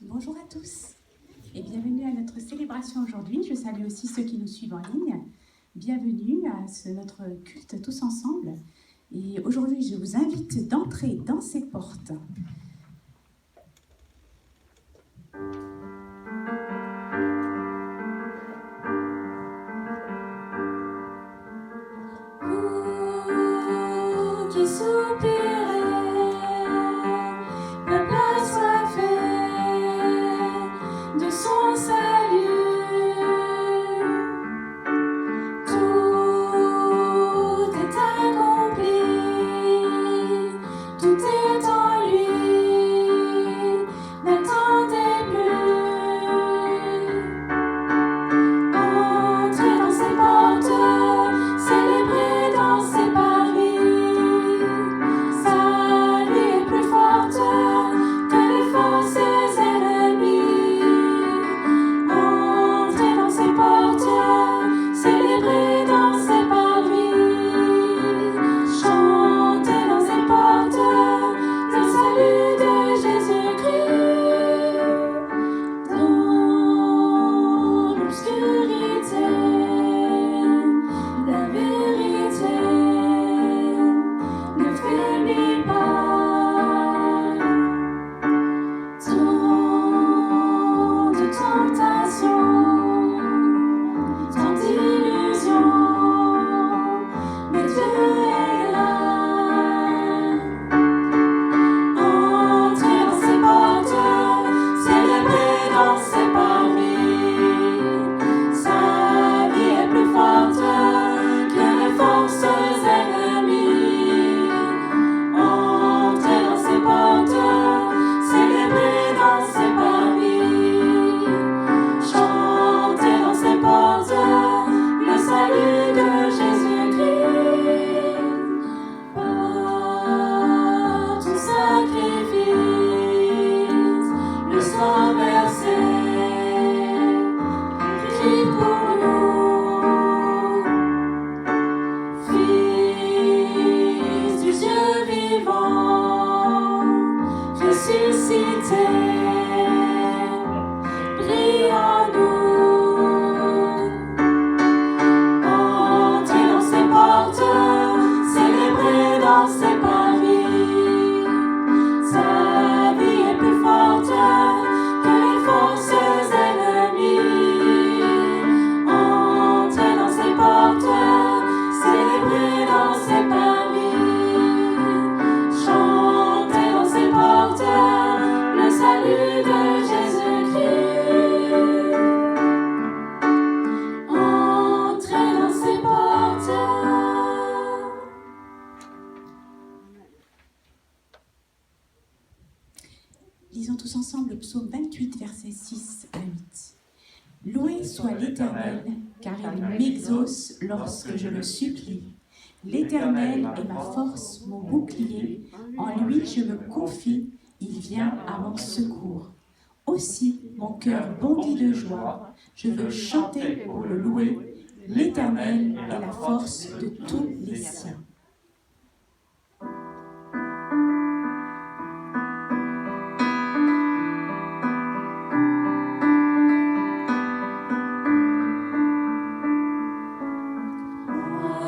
Bonjour à tous et bienvenue à notre célébration aujourd'hui. Je salue aussi ceux qui nous suivent en ligne. Bienvenue à notre culte tous ensemble. Et aujourd'hui, je vous invite d'entrer dans ces portes. Vous qui soupirez, peuple assoiffé de son salut, tout est accompli, tout est en lui, n'attendez plus. Entrez dans ses portes, célébrez dans ses parvis. Sa vie est plus forte que les forces ennemies. Entrez dans ses portes, célébrez dans ses parvis. Chantez dans ses portes le salut de Jésus-Christ. Dans l'obscurité, la vérité ne faiblit pas. Tant de tentations, tant d'illusions, mais Dieu est là. Entrez dans ses portes, célébrez dans ses parvis. Sa vie est plus forte que les forces ennemies. Entrez dans ses portes, célébrez dans ses parvis. Chantez dans ses portes le salut de Jésus-Christ. Par ton sacrifice, le sang versé, prie pour nous. Fils du Dieu vivant, ressuscité, brille en nous. Entrez dans ses portes, célébrez dans ses parvis. Sa vie est plus forte que les forces ennemies. Entrez dans ses portes, célébrez dans ses parvis. Chantez dans ses portes le salut de Jésus-Christ. Entrez dans ses portes. Lisons tous ensemble le psaume 28, versets 6 à 8. Loué soit l'Éternel, car il m'exauce lorsque je le supplie. L'Éternel est ma force, mon bouclier. En lui je me confie, il vient à mon secours. Aussi mon cœur bondit de joie, je veux chanter pour le louer. L'Éternel est la force de tous les siens.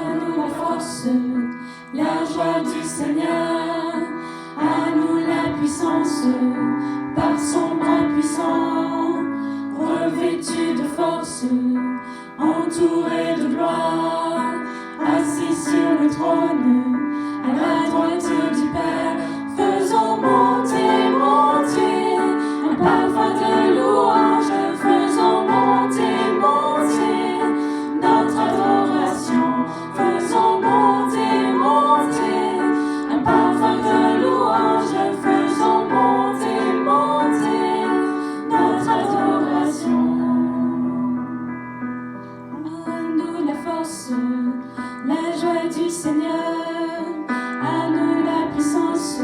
À nous la force, la joie du Seigneur. À nous la puissance, par son bras puissant. Revêtu de force, entouré de gloire. Assis sur le trône, à la droite du Père. Faisons monter, monter, un parfum de louange. Faisons monter, monter, notre adoration. Faisons monter, monter, un parfum de louange. Faisons monter, monter, notre adoration. À nous la force, la joie du Seigneur. À nous la puissance,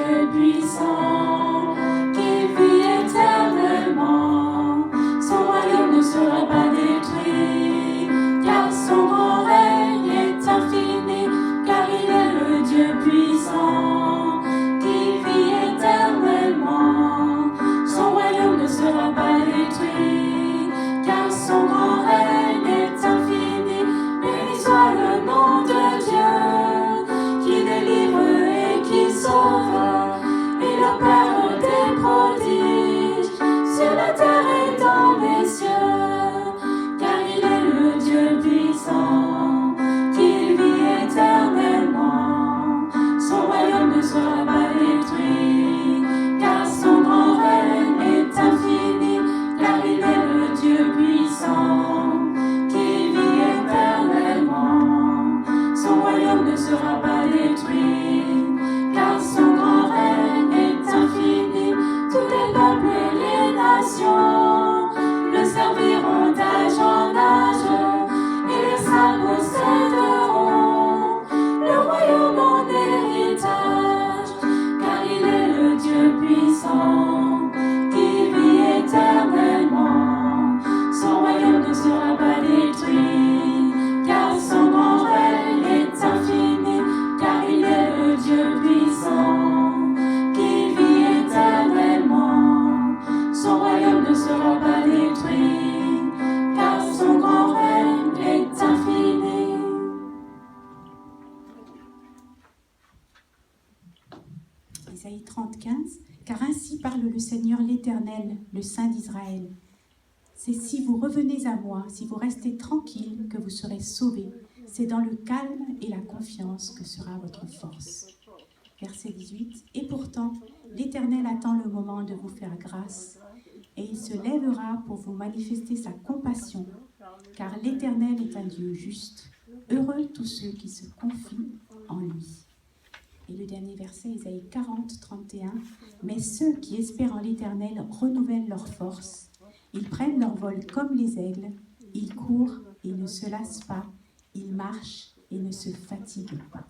Dieu puissant, qui vit éternellement. Son royaume ne sera pas détruit, car son grand règne est infini, car il est le Dieu puissant, qui vit éternellement. Son royaume ne sera pas détruit, car son grand règne est infini. Béni soit le nom de Dieu, qui délivre et qui sauve. Il opère des prodiges sur la terre et dans les cieux, car il est le Dieu puissant, qui vit éternellement. Son royaume ne sera pas détruit, car son grand règne est infini, car il est le Dieu puissant, qui vit éternellement. Son royaume ne sera pas détruit, car son grand règne est infini. Tous les peuples et les nations le serviront d'âge en âge, et les saints posséderont le royaume en héritage, car il est le Dieu puissant, qui vit éternellement. Son royaume ne sera pas détruit, car son grand règne est infini, car il est le Dieu puissant, qui vit éternellement. Son royaume ne sera pas détruit, car son grand règne est infini. Ésaïe 30, 15. Car ainsi parle le Seigneur l'Éternel, le Saint d'Israël. C'est si vous revenez à moi, si vous restez tranquille, que vous serez sauvés. C'est dans le calme et la confiance que sera votre force. Verset 18. Et pourtant, l'Éternel attend le moment de vous faire grâce, et il se lèvera pour vous manifester sa compassion, car l'Éternel est un Dieu juste. Heureux tous ceux qui se confient en lui. Et le dernier verset, Ésaïe 40, 31. Mais ceux qui espèrent en l'Éternel renouvellent leur force. Ils prennent leur vol comme les aigles. Ils courent et ne se lassent pas. Ils marchent et ne se fatiguent pas.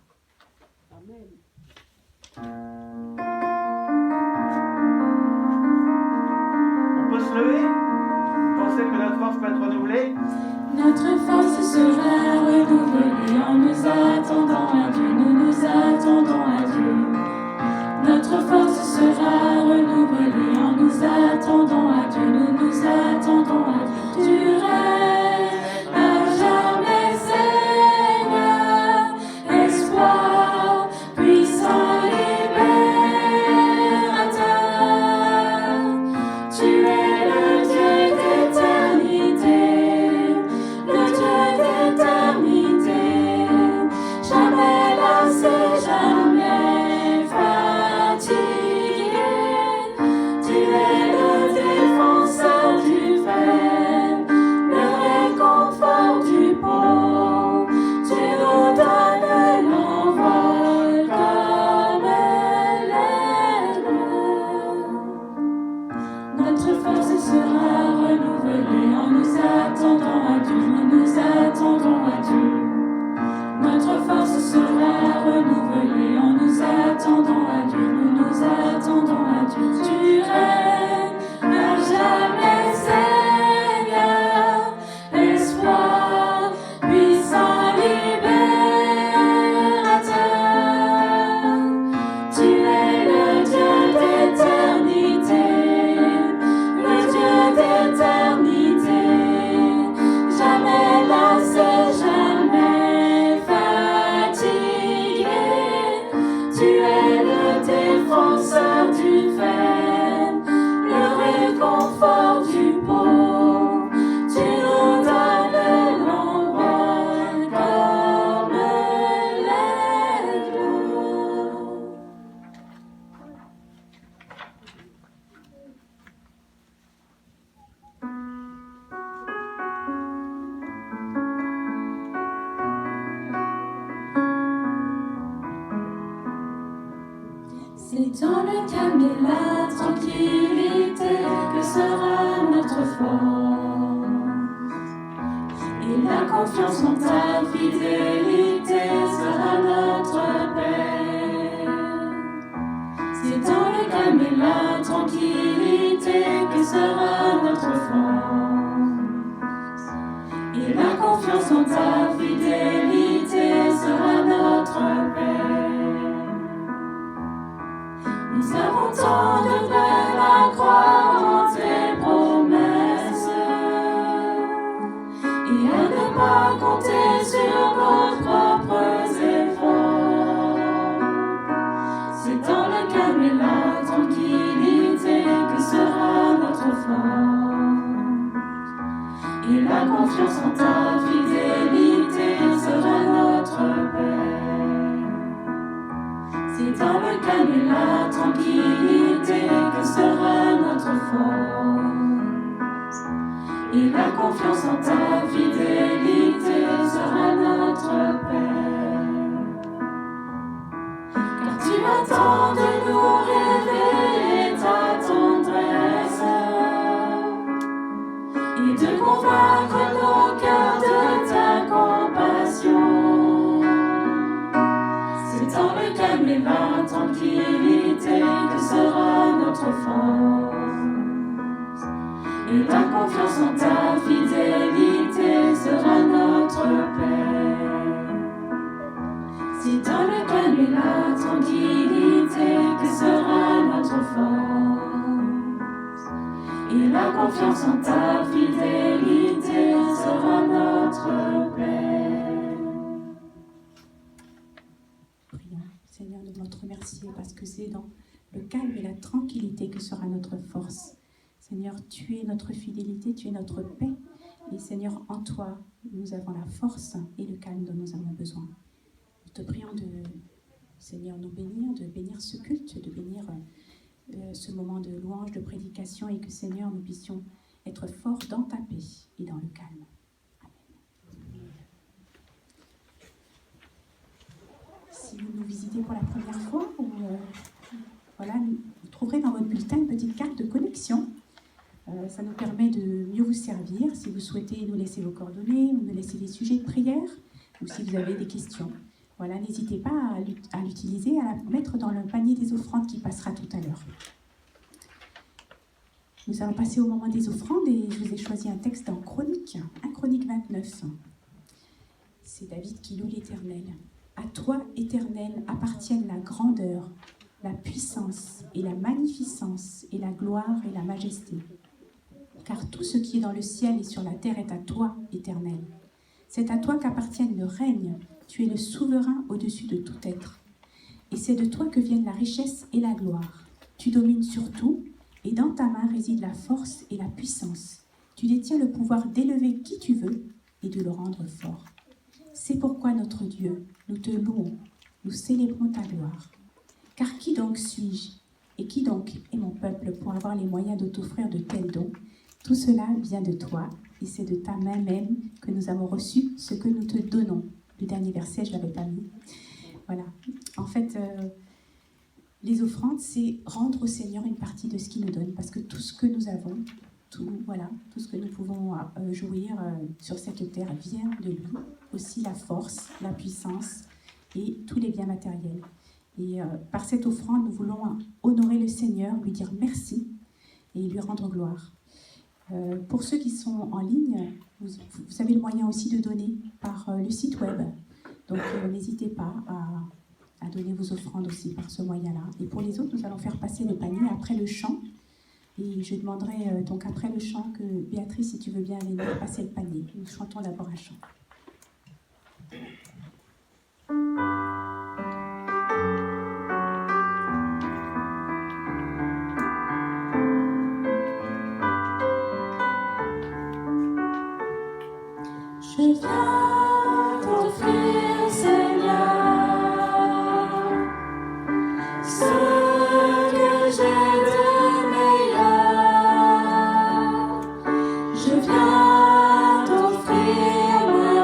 On peut se lever? Vous pensez que notre force peut être renouvelée? Notre force sera renouvelée en nous attendant à Dieu, nous nous attendons à Dieu. Notre force sera renouvelée en nous attendant à Dieu, nous nous attendons à Dieu. Tu règnes à jamais, Seigneur, espoir, puissant libérateur. Tu es le Dieu d'éternité, le Dieu d'éternité, jamais lassé, jamais fatigué. Tu es le défenseur du faible, le réconfort du pauvre. Tu nous donnes l'envol comme l'aigle. Notre force sera renouvelée en nous attendant à Dieu, nous nous attendons à Dieu. Notre force sera renouvelée en nous attendant à Dieu, nous nous attendons à Dieu. Tu règnes à jamais, Seigneur, espoir, puissant libérateur. Tu es le Dieu d'éternité, le Dieu d'éternité, jamais lassé, jamais fatigué. Tu es le défenseur du faible, le réconfort du pauvre. Tu nous donnes l'envol comme l'aigle. C'est dans le calme et la tranquillité que sera notre force. Et la confiance en ta fidélité sera notre paix. C'est et la tranquillité que sera notre force. Et la confiance en ta fidélité sera notre paix. Car tu attends de nous révéler ta tendresse et de convaincre nos cœurs de ta compassion. C'est dans le calme et la tranquillité que sera notre force. Et la confiance en ta fidélité sera notre paix. C'est dans le calme et la tranquillité que sera notre force. Et la confiance en ta fidélité sera notre paix. Prions. Seigneur, nous voulons te remercier parce que c'est dans le calme et la tranquillité que sera notre force. Seigneur, tu es notre fidélité, tu es notre paix. Et Seigneur, en toi, nous avons la force et le calme dont nous avons besoin. Nous te prions de, Seigneur, nous bénir, de bénir ce culte, de bénir ce moment de louange, de prédication et que, Seigneur, nous puissions être forts dans ta paix et dans le calme. Si vous nous visitez pour la première fois, voilà, vous trouverez dans votre bulletin une petite carte de connexion. Ça nous permet de mieux vous servir. Si vous souhaitez nous laisser vos coordonnées ou nous laisser des sujets de prière, ou si vous avez des questions, voilà, n'hésitez pas à l'utiliser, à la mettre dans le panier des offrandes qui passera tout à l'heure. Nous allons passer au moment des offrandes et je vous ai choisi un texte en Chronique, 1 Chronique 29. C'est David qui loue l'Éternel. À toi, Éternel, appartiennent la grandeur, la puissance et la magnificence et la gloire et la majesté. Car tout ce qui est dans le ciel et sur la terre est à toi, Éternel. C'est à toi qu'appartiennent le règne. Tu es le souverain au-dessus de tout être. Et c'est de toi que viennent la richesse et la gloire. Tu domines sur tout, et dans ta main réside la force et la puissance. Tu détiens le pouvoir d'élever qui tu veux et de le rendre fort. C'est pourquoi notre Dieu, nous te louons, nous célébrons ta gloire. Car qui donc suis-je et qui donc est mon peuple pour avoir les moyens de t'offrir de tels dons? Tout cela vient de toi, et c'est de ta main même que nous avons reçu ce que nous te donnons. Le dernier verset, je ne l'avais pas mis. Voilà. En fait, les offrandes, c'est rendre au Seigneur une partie de ce qu'il nous donne, parce que tout ce que nous avons, tout ce que nous pouvons jouir sur cette terre vient de lui. Aussi la force, la puissance et tous les biens matériels. Et par cette offrande, nous voulons honorer le Seigneur, lui dire merci et lui rendre gloire. Pour ceux qui sont en ligne, vous avez le moyen aussi de donner par le site web. Donc n'hésitez pas à donner vos offrandes aussi par ce moyen-là. Et pour les autres, nous allons faire passer le panier après le chant. Et je demanderai donc après le chant que Béatrice, si tu veux bien aller nous passer le panier. Nous chantons d'abord un chant. Je viens t'offrir, Seigneur, ce que j'ai de meilleur. Je viens t'offrir ma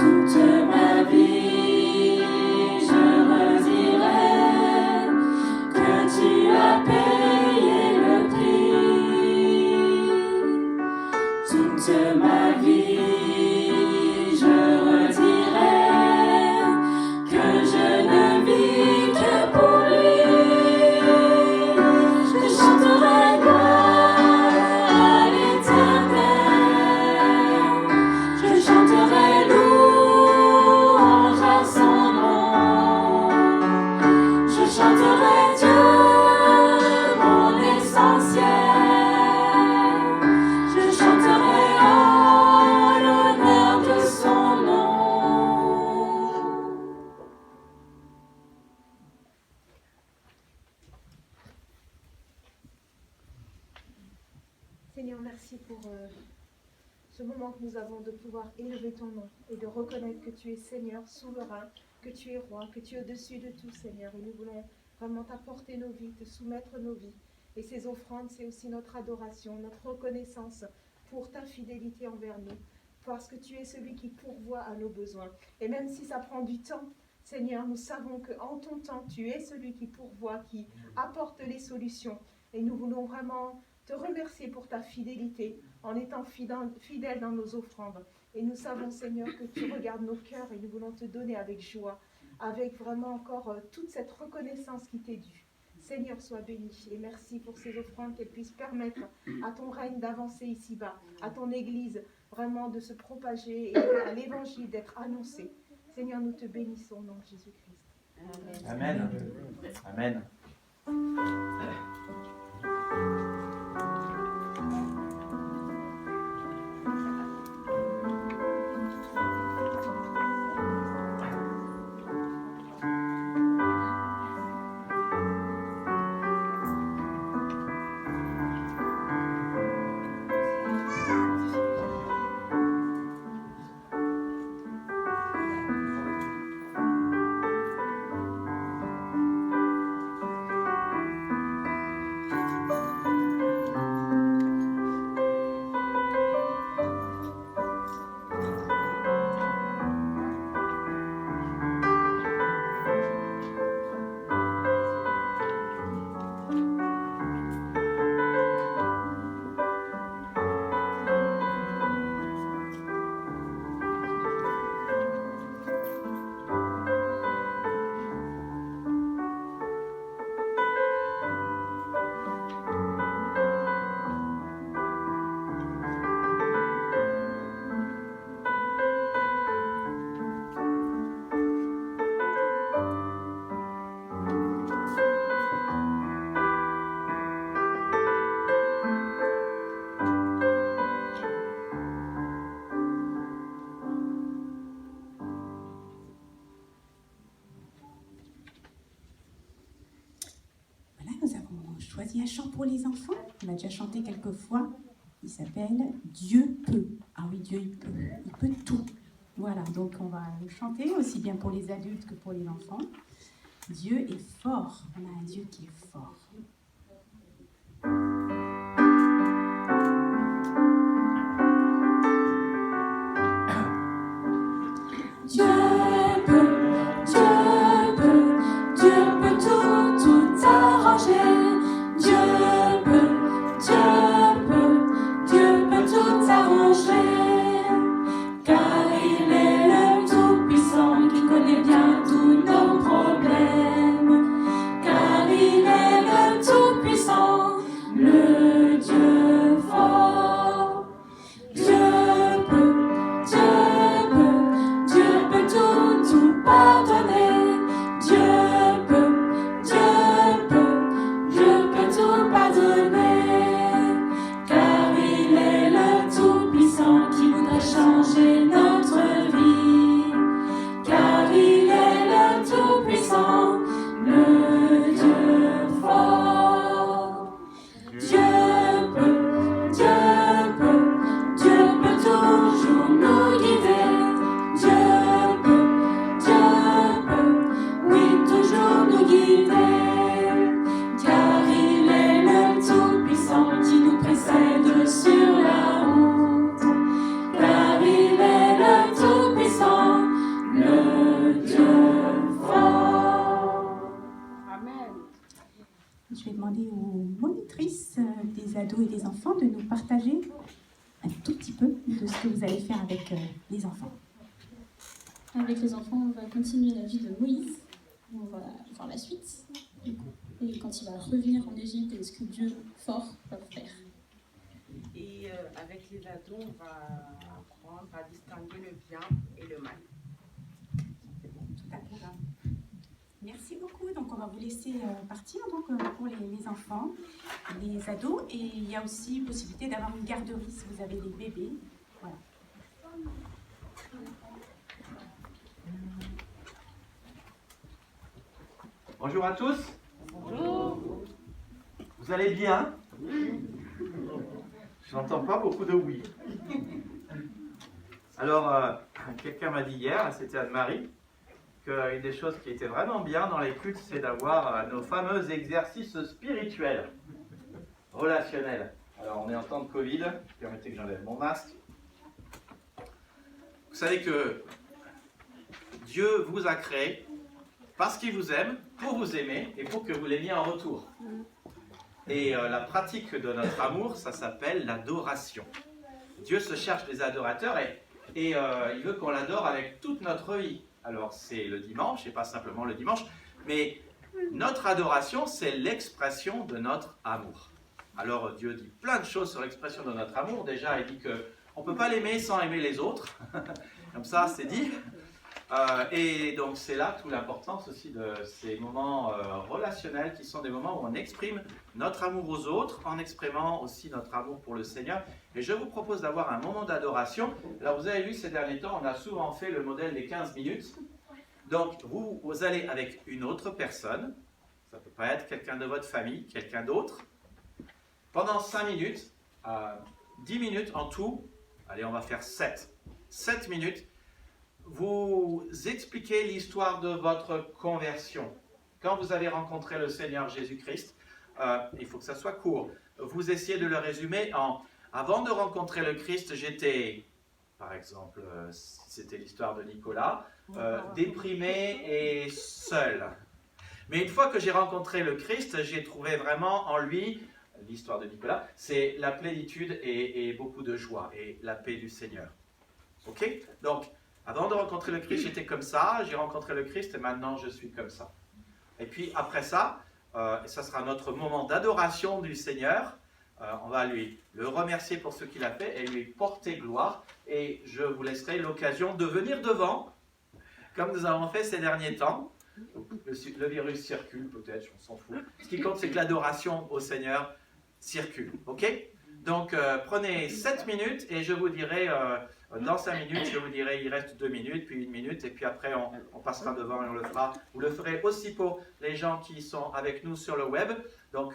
Toute ma vie, je redirai que tu as payé le prix. Toute ma vie, je redirai que je ne vis que pour lui. Je chanterai gloire à l'Éternel. Je chanterai louange à son nom. Je chanterai Dieu, mon essentiel. Je chanterai en l'honneur de son nom. Seigneur, merci pour ce moment que nous avons de pouvoir élever ton nom et de reconnaître que tu es Seigneur, souverain, que tu es roi, que tu es au-dessus de tout, Seigneur. Et nous voulons vraiment t'apporter nos vies, te soumettre nos vies. Et ces offrandes, c'est aussi notre adoration, notre reconnaissance pour ta fidélité envers nous, parce que tu es celui qui pourvoit à nos besoins. Et même si ça prend du temps, Seigneur, nous savons qu'en ton temps, tu es celui qui pourvoit, qui apporte les solutions. Et nous voulons vraiment te remercier pour ta fidélité en étant fidèle dans nos offrandes. Et nous savons, Seigneur, que tu regardes nos cœurs et nous voulons te donner avec joie, avec vraiment encore toute cette reconnaissance qui t'est due. Seigneur, sois béni et merci pour ces offrandes qu'elles puissent permettre à ton règne d'avancer ici-bas, à ton Église vraiment de se propager et à l'Évangile d'être annoncé. Seigneur, nous te bénissons au nom de Jésus-Christ. Amen. Amen. Choisi un chant pour les enfants. On a déjà chanté quelques fois. Il s'appelle Dieu peut. Ah oui, Dieu il peut tout. Voilà, donc on va le chanter aussi bien pour les adultes que pour les enfants. Dieu est fort. On a un Dieu qui est fort. Le ados et des enfants de nous partager un tout petit peu de ce que vous allez faire avec les enfants. Avec les enfants, on va continuer la vie de Moïse. On va voir la suite. Et quand il va revenir en Égypte, et ce que Dieu fort va faire. Et avec les ados, on va apprendre à distinguer le bien et le mal. Tout à fait. Merci beaucoup. Donc, on va vous laisser partir donc, pour les enfants, les ados. Et il y a aussi possibilité d'avoir une garderie si vous avez des bébés. Voilà. Bonjour à tous. Bonjour. Vous allez bien? Je n'entends pas beaucoup de oui. Alors, quelqu'un m'a dit hier, c'était Anne-Marie, qu'une des choses qui était vraiment bien dans les cultes, c'est d'avoir nos fameux exercices spirituels, relationnels. Alors, on est en temps de Covid, permettez que j'enlève mon masque. Vous savez que Dieu vous a créé parce qu'il vous aime, pour vous aimer et pour que vous l'aimiez en retour. Et la pratique de notre amour, ça s'appelle l'adoration. Dieu se cherche des adorateurs et il veut qu'on l'adore avec toute notre vie. Alors c'est le dimanche, et pas simplement le dimanche, mais notre adoration, c'est l'expression de notre amour. Alors Dieu dit plein de choses sur l'expression de notre amour. Déjà, il dit qu'on ne peut pas l'aimer sans aimer les autres. Comme ça, c'est dit. Et donc c'est là toute l'importance aussi de ces moments relationnels qui sont des moments où on exprime notre amour aux autres en exprimant aussi notre amour pour le Seigneur. Et je vous propose d'avoir un moment d'adoration. Alors vous avez vu ces derniers temps, on a souvent fait le modèle des 15 minutes. Donc vous allez avec une autre personne, ça peut pas être quelqu'un de votre famille, quelqu'un d'autre, pendant 5 minutes, 10 minutes en tout, allez on va faire 7 minutes. Vous expliquez l'histoire de votre conversion. Quand vous avez rencontré le Seigneur Jésus-Christ, il faut que ça soit court. Vous essayez de le résumer en « Avant de rencontrer le Christ, j'étais, par exemple, c'était l'histoire de Nicolas, déprimé et seul. Mais une fois que j'ai rencontré le Christ, j'ai trouvé vraiment en lui, l'histoire de Nicolas, c'est la plénitude et beaucoup de joie et la paix du Seigneur. » Ok? Donc, avant de rencontrer le Christ, j'étais comme ça, j'ai rencontré le Christ et maintenant je suis comme ça. Et puis après ça, ça sera notre moment d'adoration du Seigneur. On va le remercier pour ce qu'il a fait et lui porter gloire. Et je vous laisserai l'occasion de venir devant, comme nous avons fait ces derniers temps. Le virus circule peut-être, on s'en fout. Ce qui compte, c'est que l'adoration au Seigneur circule. Ok? Donc prenez 7 minutes et je vous dirai... dans 5 minutes, je vous dirai, il reste 2 minutes, puis 1 minute, et puis après, on passera devant et on le fera. Vous le ferez aussi pour les gens qui sont avec nous sur le web. Donc,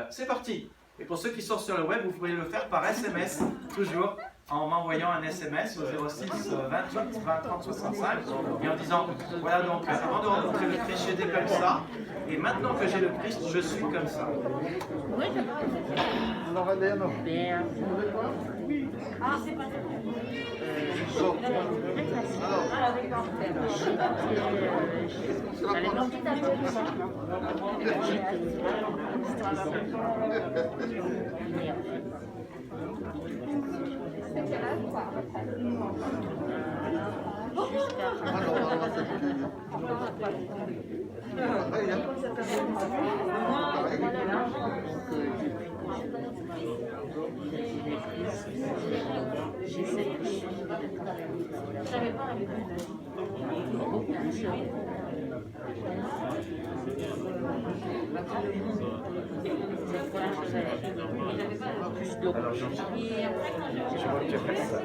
c'est parti. Et pour ceux qui sont sur le web, vous pouvez le faire par SMS, toujours, en m'envoyant un SMS au 06 28 20 30 65, et en disant, voilà donc, avant de rencontrer le Christ, j'étais comme ça, et maintenant que j'ai le Christ, je suis comme ça. Ah, c'est pas Alors, je vois que tu fais ça.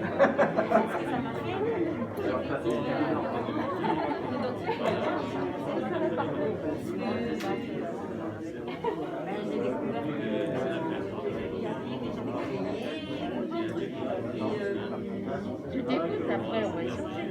Je t'écoute après, on va échanger.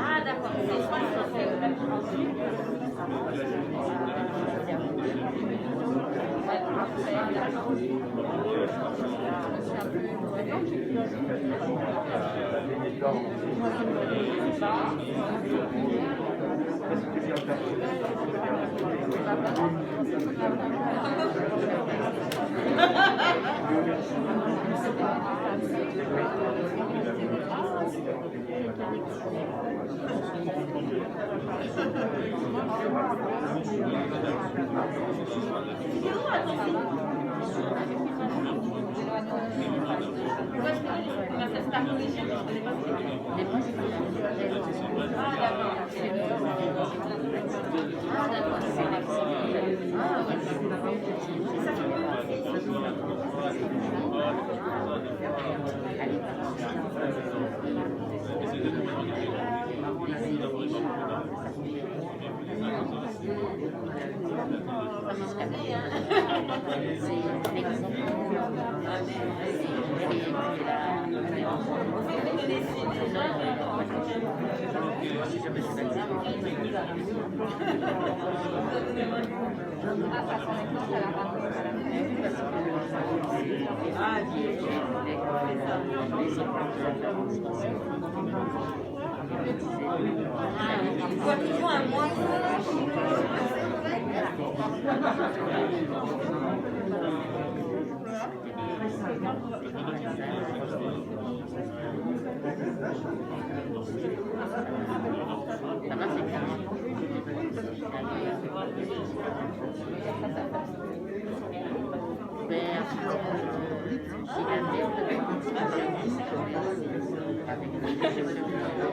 Ah d'accord, c'est soit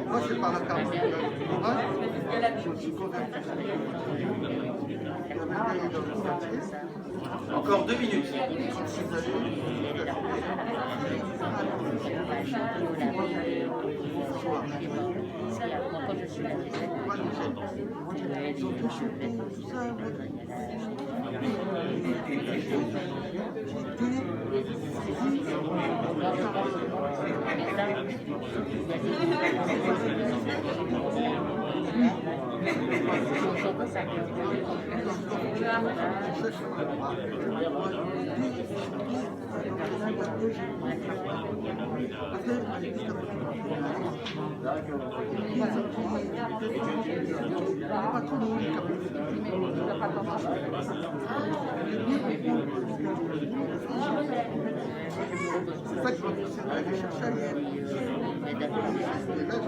Moi, c'est par la carte. Je suis convaincu. Encore 2 minutes. C'est ça que je vais aller chercher ailleurs. Et là, je me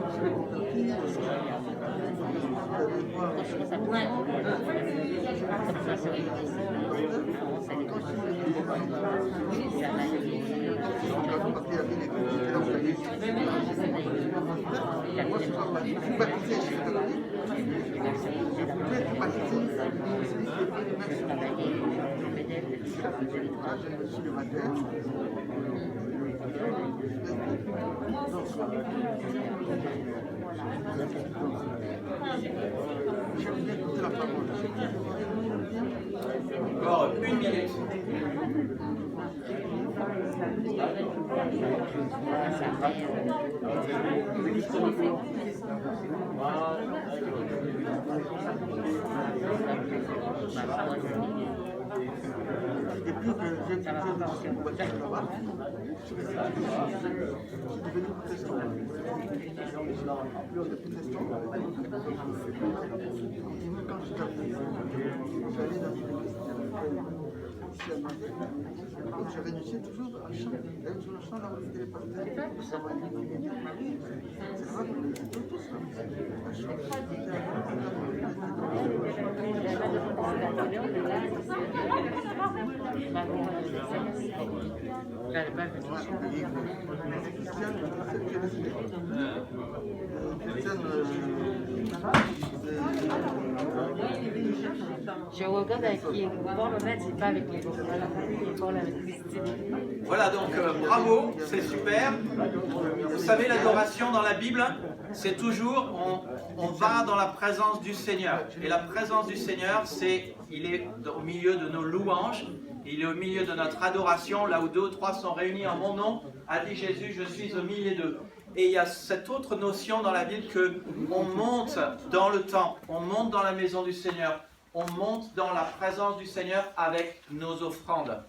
suis contenté. Moi, je suis baptisé chez le je suis le matin. Je vais écouter la parole. Encore 1 minute. Et puis que j'ai une voiture là-bas, je suis devenu protestant. Plus on est protestant, et même quand j'étais allé dans une église ici à Marseille, j'ai réussi toujours à chanter. Il y avait toujours un chant là où il est parti. C'est là qu'on est tous là. À chanter. Je regarde avec qui bon le maître, c'est pas avec les autres. Il parle avec Christine. Voilà, donc bravo, c'est super. Vous savez, l'adoration dans la Bible, c'est toujours, on va dans la présence du Seigneur. Et la présence du Seigneur, il est au milieu de nos louanges, il est au milieu de notre adoration, là où 2 ou 3 sont réunis en mon nom, a dit Jésus, je suis au milieu d'eux. Et il y a cette autre notion dans la Bible qu'on monte dans le temple, on monte dans la maison du Seigneur, on monte dans la présence du Seigneur avec nos offrandes.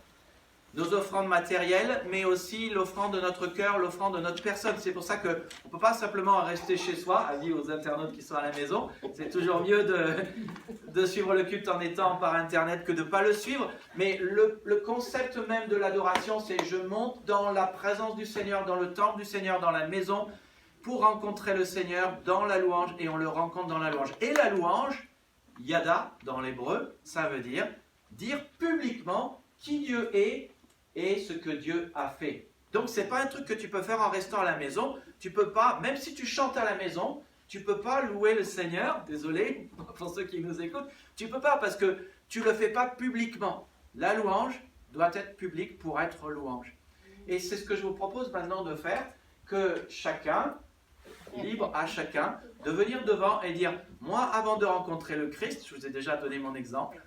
Nos offrandes matérielles, mais aussi l'offrande de notre cœur, l'offrande de notre personne. C'est pour ça qu'on ne peut pas simplement rester chez soi, avis aux internautes qui sont à la maison. C'est toujours mieux de suivre le culte en étant par Internet que de ne pas le suivre. Mais le concept même de l'adoration, c'est je monte dans la présence du Seigneur, dans le temple du Seigneur, dans la maison, pour rencontrer le Seigneur dans la louange, et on le rencontre dans la louange. Et la louange, yada, dans l'hébreu, ça veut dire publiquement qui Dieu est et ce que Dieu a fait. Donc ce n'est pas un truc que tu peux faire en restant à la maison. Tu peux pas, même si tu chantes à la maison, tu ne peux pas louer le Seigneur, désolé pour ceux qui nous écoutent, tu ne peux pas parce que tu ne le fais pas publiquement. La louange doit être publique pour être louange. Et c'est ce que je vous propose maintenant de faire, que chacun, libre à chacun, de venir devant et dire, moi avant de rencontrer le Christ, je vous ai déjà donné mon exemple,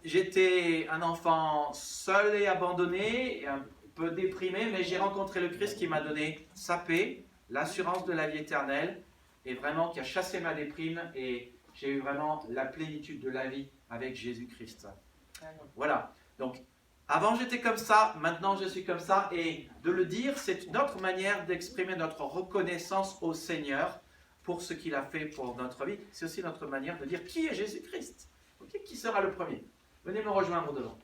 j'étais un enfant seul et abandonné, et un peu déprimé, mais j'ai rencontré le Christ qui m'a donné sa paix, l'assurance de la vie éternelle, et vraiment qui a chassé ma déprime, et j'ai eu vraiment la plénitude de la vie avec Jésus-Christ. Voilà, donc avant j'étais comme ça, maintenant je suis comme ça, et de le dire, c'est notre manière d'exprimer notre reconnaissance au Seigneur pour ce qu'il a fait pour notre vie. C'est aussi notre manière de dire qui est Jésus-Christ. Okay, qui sera le premier? Venez me rejoindre devant.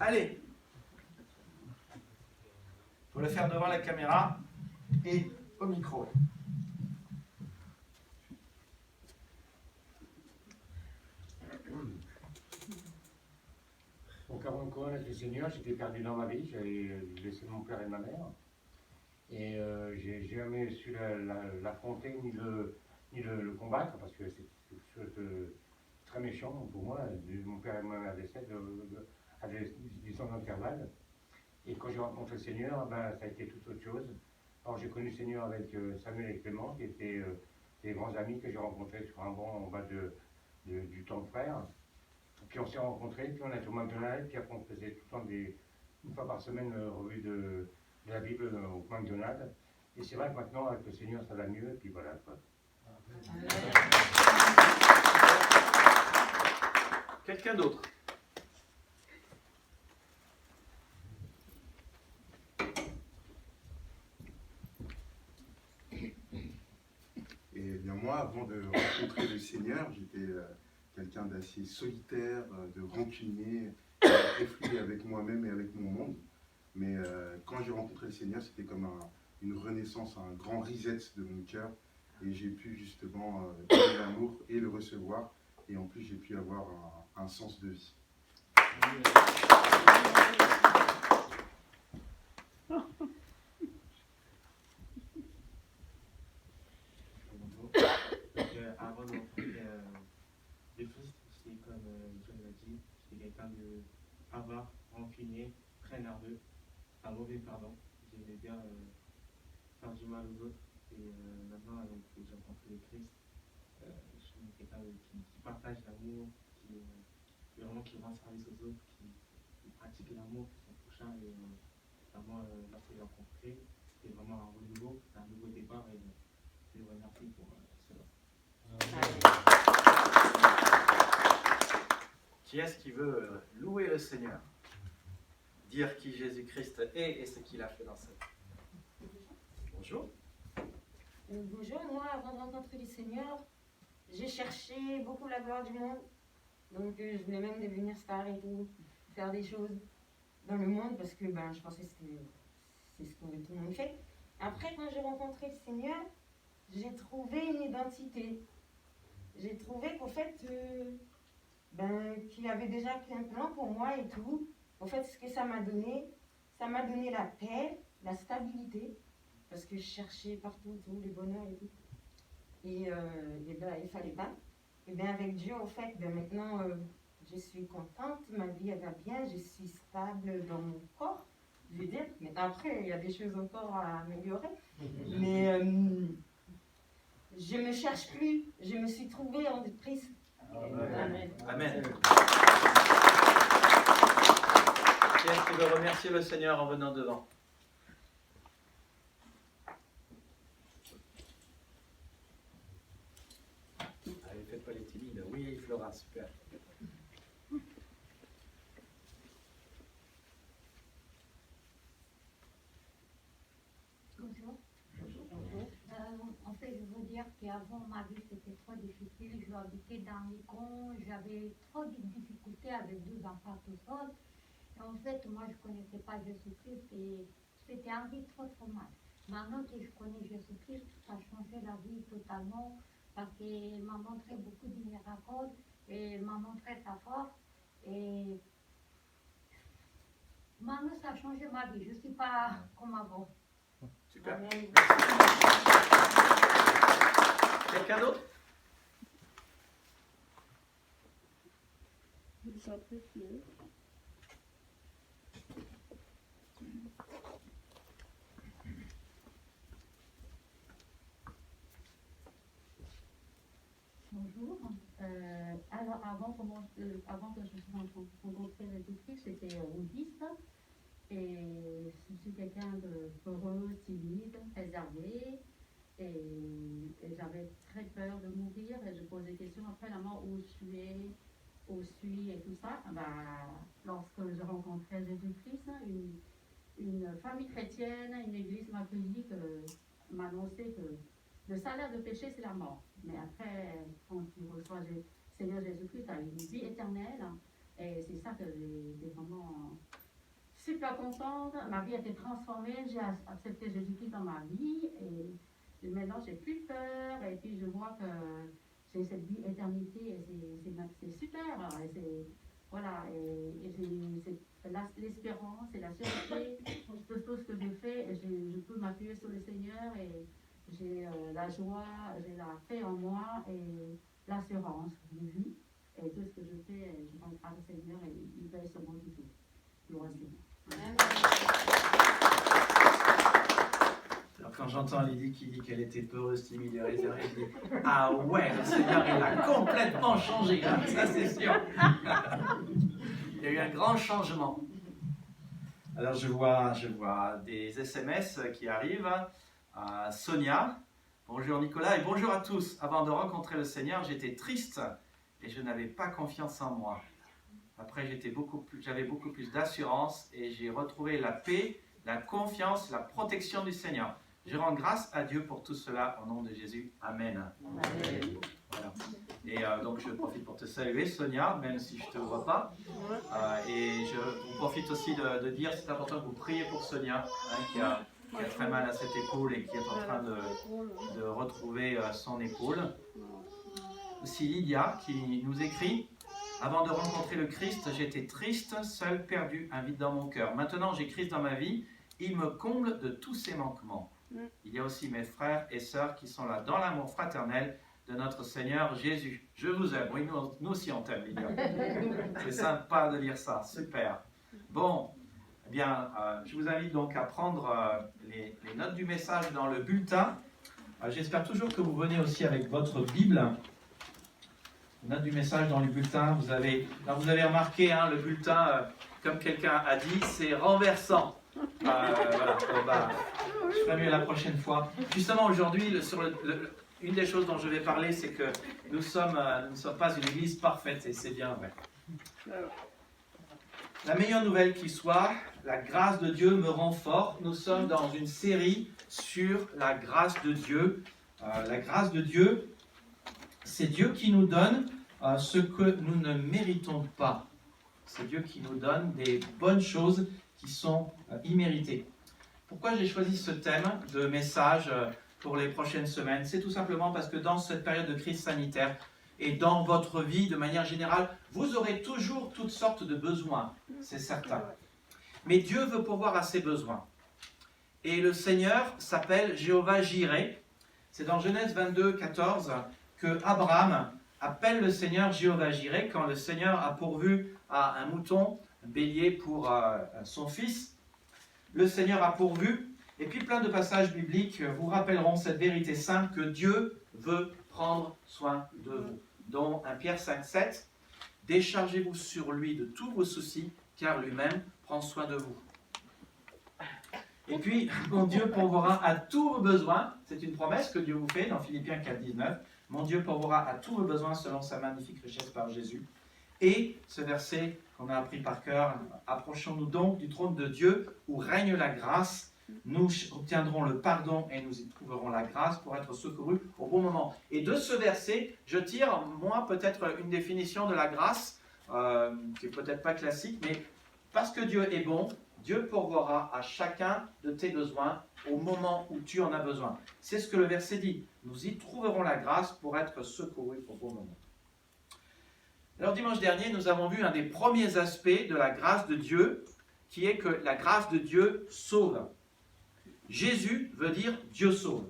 Allez. Il faut le faire devant la caméra et au micro. Donc avant de connaître le Seigneur, j'étais perdu dans ma vie, j'avais laissé mon père et ma mère. Et j'ai jamais su l'affronter ni le combattre, parce que c'est quelque chose de très méchant pour moi. Mon père et ma mère décèdent à des ans d'intervalle. Et quand j'ai rencontré le Seigneur, ben, ça a été toute autre chose. Alors j'ai connu le Seigneur avec Samuel et Clément, qui étaient des grands amis que j'ai rencontrés sur un banc en bas du temps de frère. Puis on s'est rencontrés, puis on a été au McDonald's, puis après on faisait tout le temps une fois par semaine revue de la Bible au McDonald's. Et c'est vrai que maintenant avec le Seigneur ça va mieux, et puis voilà quoi. Quelqu'un d'autre? Et bien moi, avant de rencontrer le Seigneur, j'étais quelqu'un d'assez solitaire, de rancunier, réfléchi avec moi-même et avec mon monde. Mais quand j'ai rencontré le Seigneur, c'était comme une renaissance, un grand reset de mon cœur. Et j'ai pu justement donner l'amour et le recevoir. Et en plus, j'ai pu avoir un sens de vie. Avant de rencontrer le Christ, c'est comme John l'a dit, j'étais quelqu'un de avare, rancunier, très nerveux, un mauvais pardon. J'aimais bien faire du mal aux autres. Et maintenant, avec j'ai rencontré le Christ, je suis quelqu'un qui partage l'amour, qui rend service aux autres, qui pratique l'amour pour son prochain. Et vraiment, lorsque j'ai rencontré, c'était vraiment un renouveau, un nouveau départ. Et je vous remercie pour cela. Qui est-ce qui veut louer le Seigneur? Dire qui Jésus-Christ est et ce qu'il a fait dans sa vie. Bonjour. Bonjour, moi avant de rencontrer le Seigneur, j'ai cherché beaucoup la gloire du monde. Donc je voulais même devenir star et tout, faire des choses dans le monde parce que je pensais que c'est ce que tout le monde fait. Après, quand j'ai rencontré le Seigneur, j'ai trouvé une identité. J'ai trouvé qu'en fait, qu'il y avait déjà un plan pour moi et tout. En fait, ce que ça m'a donné la paix, la stabilité, parce que je cherchais partout tout, le bonheur et tout. Et il fallait pas. Et bien avec Dieu, en fait, maintenant, je suis contente, ma vie elle va bien, je suis stable dans mon corps, je veux dire. Mais après, il y a des choses encore à améliorer. Mais je ne me cherche plus, je me suis trouvée en Christ. Amen. Amen. Qui est-ce qui veut remercier le Seigneur en venant devant? Allez, faites pas les timides. Oui, Flora, super. Bonjour. En fait, je veux dire qu'avant, ma vie, c'était trop difficile. Je habitais dans les cons, j'avais trop de difficultés avec 2 enfants tout seuls. Et en fait, moi, je ne connaissais pas Jésus-Christ et c'était un vie trop mal. Maintenant que je connais Jésus-Christ, ça a changé la vie totalement parce qu'il m'a montré beaucoup de miracles et m'a montré sa force. Et maintenant, ça a changé ma vie. Je ne suis pas comme avant. Super. Quelqu'un d'autre? Bonjour. Alors avant que je rencontre Jésus-Christ, j'étais bouddhiste et je suis quelqu'un de peureux, timide, réservé et j'avais très peur de mourir et je posais des questions après la mort où je suis et tout ça. Lorsque je rencontrais Jésus-Christ, une famille chrétienne, une église m'a accueilli, m'a annoncé que le salaire de péché, c'est la mort. Mais après, quand tu reçois le Seigneur Jésus-Christ, tu as une vie éternelle. Et c'est ça que j'ai vraiment super contente. Ma vie a été transformée. J'ai accepté Jésus-Christ dans ma vie. Et maintenant, j'ai plus peur. Et puis, je vois que j'ai cette vie éternité. Et c'est super. Et voilà. Et c'est l'espérance et la sûreté de tout ce que je fais. Et je peux m'appuyer sur le Seigneur. Et j'ai la joie, j'ai la paix en moi et l'assurance de vie. Et tout ce que je fais, je rends grâce au Seigneur et il veille sur moi du tout. Gloire à Dieu. Alors quand j'entends Lydie qui dit qu'elle était peureuse, timide et réservée, je dis ah ouais, le Seigneur il a complètement changé, hein, ça c'est sûr. Il y a eu un grand changement. Alors je vois des SMS qui arrivent. Sonia, bonjour Nicolas et bonjour à tous. Avant de rencontrer le Seigneur, j'étais triste et je n'avais pas confiance en moi. Après, j'avais beaucoup plus d'assurance et j'ai retrouvé la paix, la confiance, la protection du Seigneur. Je rends grâce à Dieu pour tout cela au nom de Jésus. Amen. Amen. Voilà. Et donc je profite pour te saluer Sonia, même si je ne te vois pas. Et je profite aussi de dire, c'est important que vous priez pour Sonia, qui a très mal à cette épaule et qui est en train de retrouver son épaule. Aussi Lydia qui nous écrit « Avant de rencontrer le Christ, j'étais triste, seul, perdu, un vide dans mon cœur. Maintenant j'ai Christ dans ma vie, il me comble de tous ses manquements. Il y a aussi mes frères et sœurs qui sont là dans l'amour fraternel de notre Seigneur Jésus. Je vous aime. » Oui, nous aussi on t'aime Lydia. C'est sympa de lire ça, super. Bon. Eh bien, je vous invite donc à prendre les notes du message dans le bulletin. J'espère toujours que vous venez aussi avec votre Bible. Note du message dans le bulletin. Vous avez remarqué, hein, le bulletin, comme quelqu'un a dit, c'est renversant. Voilà. Je ferai mieux la prochaine fois. Justement, aujourd'hui, une des choses dont je vais parler, c'est que nous ne sommes pas une église parfaite, et c'est bien vrai. La meilleure nouvelle qui soit, la grâce de Dieu me rend fort. Nous sommes dans une série sur la grâce de Dieu. La grâce de Dieu, c'est Dieu qui nous donne ce que nous ne méritons pas. C'est Dieu qui nous donne des bonnes choses qui sont imméritées. Pourquoi j'ai choisi ce thème de message pour les prochaines semaines? C'est tout simplement parce que dans cette période de crise sanitaire et dans votre vie de manière générale, vous aurez toujours toutes sortes de besoins, c'est certain. Mais Dieu veut pourvoir à ses besoins. Et le Seigneur s'appelle Jéhovah Jireh. C'est dans Genèse 22, 14 que Abraham appelle le Seigneur Jéhovah Jireh quand le Seigneur a pourvu à un mouton, un bélier pour son fils. Le Seigneur a pourvu. Et puis plein de passages bibliques vous rappelleront cette vérité simple que Dieu veut prendre soin de vous. Dont 1 Pierre 5, 7, déchargez-vous sur lui de tous vos soucis, car lui-même prend soin de vous. Et puis, mon Dieu pourvoira à tous vos besoins. C'est une promesse que Dieu vous fait dans Philippiens 4, 19. Mon Dieu pourvoira à tous vos besoins selon sa magnifique richesse par Jésus. Et ce verset qu'on a appris par cœur, approchons-nous donc du trône de Dieu où règne la grâce. Nous obtiendrons le pardon et nous y trouverons la grâce pour être secourus au bon moment. Et de ce verset, je tire, moi, peut-être une définition de la grâce, qui n'est peut-être pas classique, mais parce que Dieu est bon, Dieu pourvoira à chacun de tes besoins au moment où tu en as besoin. C'est ce que le verset dit. Nous y trouverons la grâce pour être secourus au bon moment. Alors dimanche dernier, nous avons vu un des premiers aspects de la grâce de Dieu, qui est que la grâce de Dieu sauve. Jésus veut dire Dieu sauve.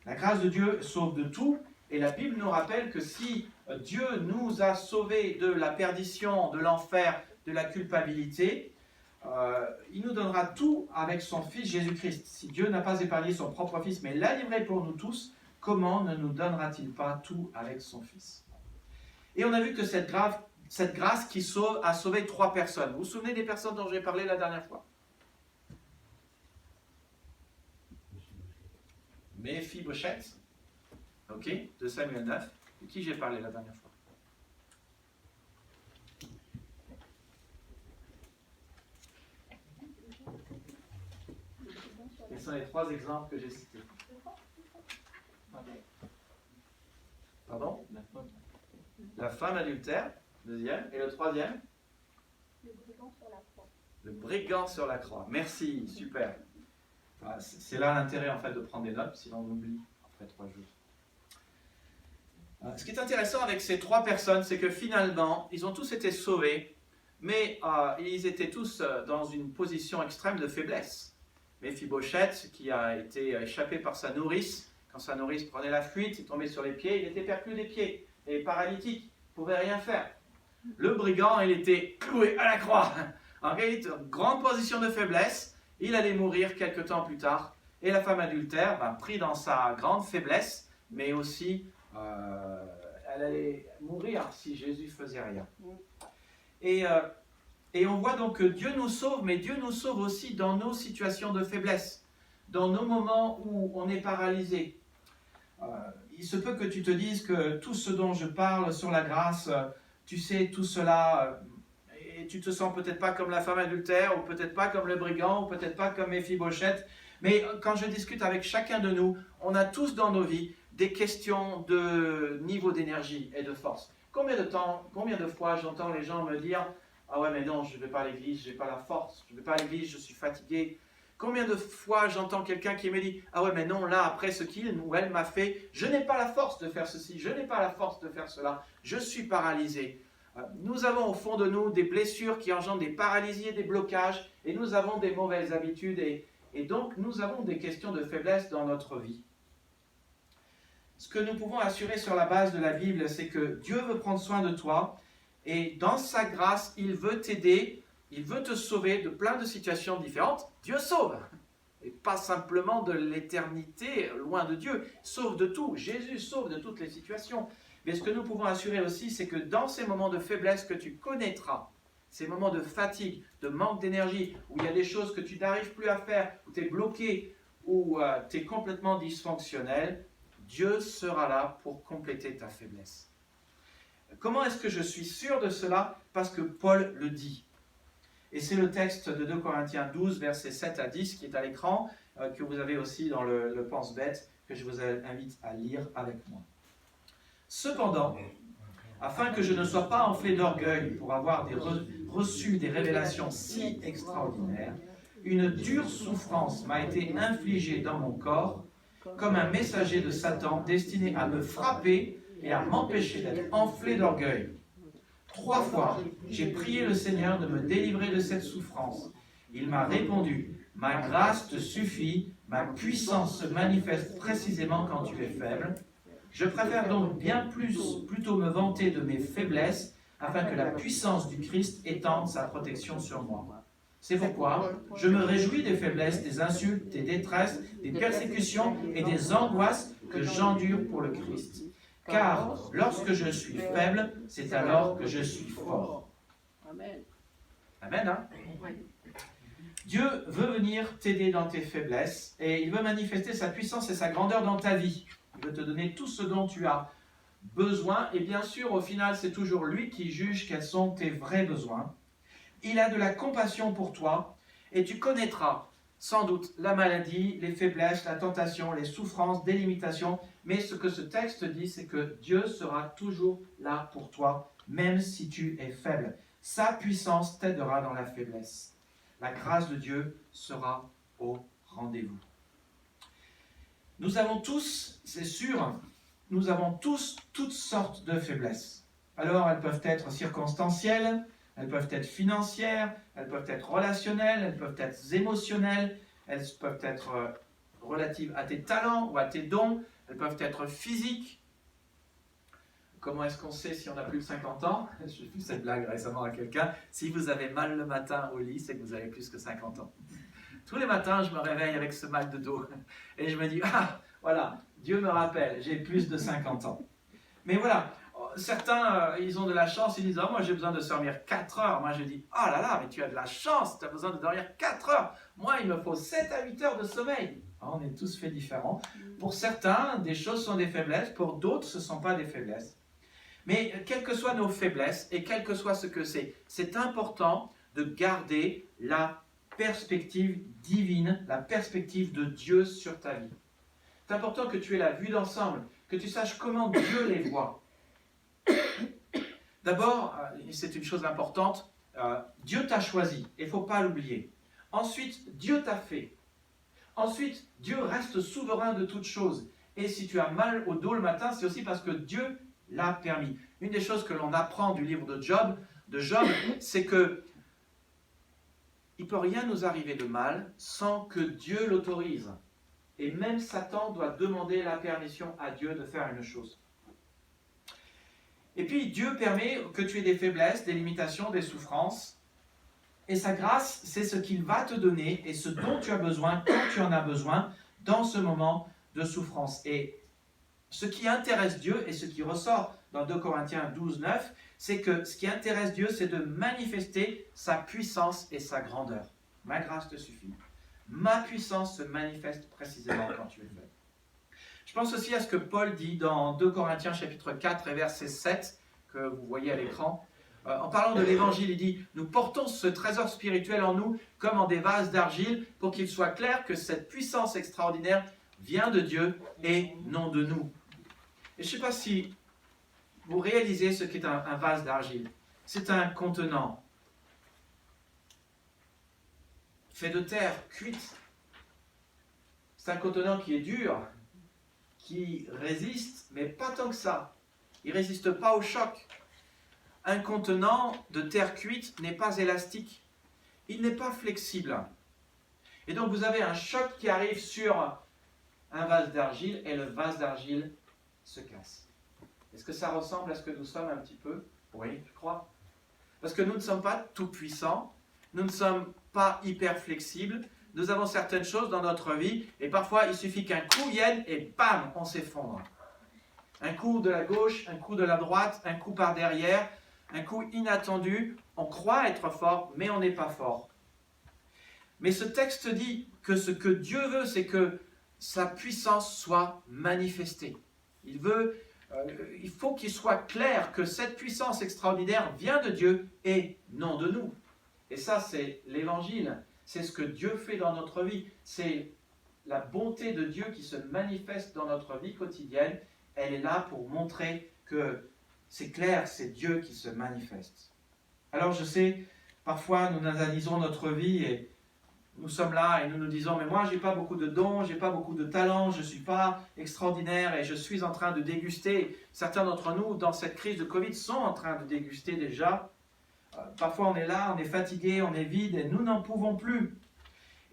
La grâce de Dieu sauve de tout, et la Bible nous rappelle que si Dieu nous a sauvés de la perdition, de l'enfer, de la culpabilité, il nous donnera tout avec son Fils Jésus-Christ. Si Dieu n'a pas épargné son propre Fils, mais l'a livré pour nous tous, comment ne nous donnera-t-il pas tout avec son Fils? Et on a vu que cette grâce qui sauve a sauvé 3 personnes. Vous vous souvenez des personnes dont j'ai parlé la dernière fois? Méphibosheth, ok, de Samuel 9, de qui j'ai parlé la dernière fois? Quels sont les 3 exemples que j'ai cités? Pardon? La femme adultère, deuxième, et le troisième? Le brigand sur la croix. Le brigand sur la croix, merci, super. C'est là l'intérêt en fait de prendre des notes, sinon on oublie après 3 jours. Ce qui est intéressant avec ces 3 personnes, c'est que finalement, ils ont tous été sauvés, mais ils étaient tous dans une position extrême de faiblesse. Méphibosheth, qui a été échappé par sa nourrice, quand sa nourrice prenait la fuite, il tombait sur les pieds, il était perclus des pieds, et paralytique, il ne pouvait rien faire. Le brigand, il était cloué à la croix. En réalité, grande position de faiblesse. Il allait mourir quelque temps plus tard. Et la femme adultère, pris dans sa grande faiblesse, mais aussi, elle allait mourir si Jésus faisait rien. Et on voit donc que Dieu nous sauve, mais Dieu nous sauve aussi dans nos situations de faiblesse, dans nos moments où on est paralysé. Il se peut que tu te dises que tout ce dont je parle sur la grâce, tu sais, tout cela... Et tu te sens peut-être pas comme la femme adultère, ou peut-être pas comme le brigand, ou peut-être pas comme Méphibosheth. Mais quand je discute avec chacun de nous, on a tous dans nos vies des questions de niveau d'énergie et de force. Combien de fois j'entends les gens me dire « Ah ouais, mais non, je ne vais pas à l'église, je n'ai pas la force, je ne vais pas à l'église, je suis fatigué. » Combien de fois j'entends quelqu'un qui me dit « Ah ouais, mais non, là, après ce qu'il ou elle m'a fait, je n'ai pas la force de faire ceci, je n'ai pas la force de faire cela, je suis paralysé. » Nous avons au fond de nous des blessures qui engendrent des paralysies et des blocages, et nous avons des mauvaises habitudes, et donc nous avons des questions de faiblesse dans notre vie. Ce que nous pouvons assurer sur la base de la Bible, c'est que Dieu veut prendre soin de toi, et dans sa grâce, il veut t'aider, il veut te sauver de plein de situations différentes. Dieu sauve, et pas simplement de l'éternité, loin de Dieu, sauve de tout. Jésus sauve de toutes les situations. Mais ce que nous pouvons assurer aussi, c'est que dans ces moments de faiblesse que tu connaîtras, ces moments de fatigue, de manque d'énergie, où il y a des choses que tu n'arrives plus à faire, où tu es bloqué, où tu es complètement dysfonctionnel, Dieu sera là pour compléter ta faiblesse. Comment est-ce que je suis sûr de cela? Parce que Paul le dit. Et c'est le texte de 2 Corinthiens 12, versets 7 à 10 qui est à l'écran, que vous avez aussi dans le pense-bête, que je vous invite à lire avec moi. Cependant, afin que je ne sois pas enflé d'orgueil pour avoir reçu des révélations si extraordinaires, une dure souffrance m'a été infligée dans mon corps, comme un messager de Satan destiné à me frapper et à m'empêcher d'être enflé d'orgueil. 3 fois, j'ai prié le Seigneur de me délivrer de cette souffrance. Il m'a répondu, « Ma grâce te suffit, ma puissance se manifeste précisément quand tu es faible. Je préfère donc bien plutôt me vanter de mes faiblesses, afin que la puissance du Christ étende sa protection sur moi. C'est pourquoi je me réjouis des faiblesses, des insultes, des détresses, des persécutions et des angoisses que j'endure pour le Christ. Car lorsque je suis faible, c'est alors que je suis fort. » Amen. Amen, hein? Dieu veut venir t'aider dans tes faiblesses et il veut manifester sa puissance et sa grandeur dans ta vie. Il veut te donner tout ce dont tu as besoin et bien sûr, au final, c'est toujours lui qui juge quels sont tes vrais besoins. Il a de la compassion pour toi et tu connaîtras sans doute la maladie, les faiblesses, la tentation, les souffrances, des limitations. Mais ce que ce texte dit, c'est que Dieu sera toujours là pour toi, même si tu es faible. Sa puissance t'aidera dans la faiblesse. La grâce de Dieu sera au rendez-vous. Nous avons tous, c'est sûr, nous avons tous toutes sortes de faiblesses. Alors, elles peuvent être circonstancielles, elles peuvent être financières, elles peuvent être relationnelles, elles peuvent être émotionnelles, elles peuvent être relatives à tes talents ou à tes dons, elles peuvent être physiques. Comment est-ce qu'on sait si on a plus de 50 ans? J'ai fait cette blague récemment à quelqu'un. Si vous avez mal le matin au lit, c'est que vous avez plus que 50 ans. Tous les matins, je me réveille avec ce mal de dos. Et je me dis, ah, voilà, Dieu me rappelle, j'ai plus de 50 ans. Mais voilà, certains, ils ont de la chance, ils disent, oh, moi j'ai besoin de dormir 4 heures. Moi je dis, oh là là, mais tu as de la chance, tu as besoin de dormir 4 heures. Moi, il me faut 7 à 8 heures de sommeil. On est tous faits différents. Pour certains, des choses sont des faiblesses, pour d'autres, ce ne sont pas des faiblesses. Mais quelles que soient nos faiblesses et quel que soit ce que c'est important de garder la perspective divine, la perspective de Dieu sur ta vie. C'est important que tu aies la vue d'ensemble, que tu saches comment Dieu les voit. D'abord, c'est une chose importante, Dieu t'a choisi, et il ne faut pas l'oublier. Ensuite, Dieu t'a fait. Ensuite, Dieu reste souverain de toutes choses. Et si tu as mal au dos le matin, c'est aussi parce que Dieu l'a permis. Une des choses que l'on apprend du livre de Job, c'est que il ne peut rien nous arriver de mal sans que Dieu l'autorise. Et même Satan doit demander la permission à Dieu de faire une chose. Et puis Dieu permet que tu aies des faiblesses, des limitations, des souffrances. Et sa grâce, c'est ce qu'il va te donner et ce dont tu as besoin quand tu en as besoin dans ce moment de souffrance. Et ce qui intéresse Dieu et ce qui ressort dans 2 Corinthiens 12, 9, c'est que ce qui intéresse Dieu, c'est de manifester sa puissance et sa grandeur. Ma grâce te suffit. Ma puissance se manifeste précisément quand tu es faible. Je pense aussi à ce que Paul dit dans 2 Corinthiens chapitre 4 et verset 7, que vous voyez à l'écran. En parlant de l'évangile, il dit « Nous portons ce trésor spirituel en nous comme en des vases d'argile pour qu'il soit clair que cette puissance extraordinaire vient de Dieu et non de nous. » Et je ne sais pas si vous réalisez ce qu'est un vase d'argile. C'est un contenant fait de terre cuite. C'est un contenant qui est dur, qui résiste, mais pas tant que ça. Il ne résiste pas au choc. Un contenant de terre cuite n'est pas élastique. Il n'est pas flexible. Et donc vous avez un choc qui arrive sur un vase d'argile et le vase d'argile se casse. Est-ce que ça ressemble à ce que nous sommes un petit peu? Oui, je crois. Parce que nous ne sommes pas tout puissants, nous ne sommes pas hyper flexibles, nous avons certaines choses dans notre vie et parfois il suffit qu'un coup vienne et bam, on s'effondre. Un coup de la gauche, un coup de la droite, un coup par derrière, un coup inattendu, on croit être fort, mais on n'est pas fort. Mais ce texte dit que ce que Dieu veut, c'est que sa puissance soit manifestée. Il veut il faut qu'il soit clair que cette puissance extraordinaire vient de Dieu et non de nous. Et ça, c'est l'évangile. C'est ce que Dieu fait dans notre vie. C'est la bonté de Dieu qui se manifeste dans notre vie quotidienne. Elle est là pour montrer que c'est clair, c'est Dieu qui se manifeste. Alors je sais, parfois nous analysons notre vie et nous sommes là et nous nous disons, mais moi j'ai pas beaucoup de dons, j'ai pas beaucoup de talents, je suis pas extraordinaire et je suis en train de déguster. Certains d'entre nous, dans cette crise de Covid, sont en train de déguster déjà. Parfois on est là, on est fatigué, on est vide et nous n'en pouvons plus.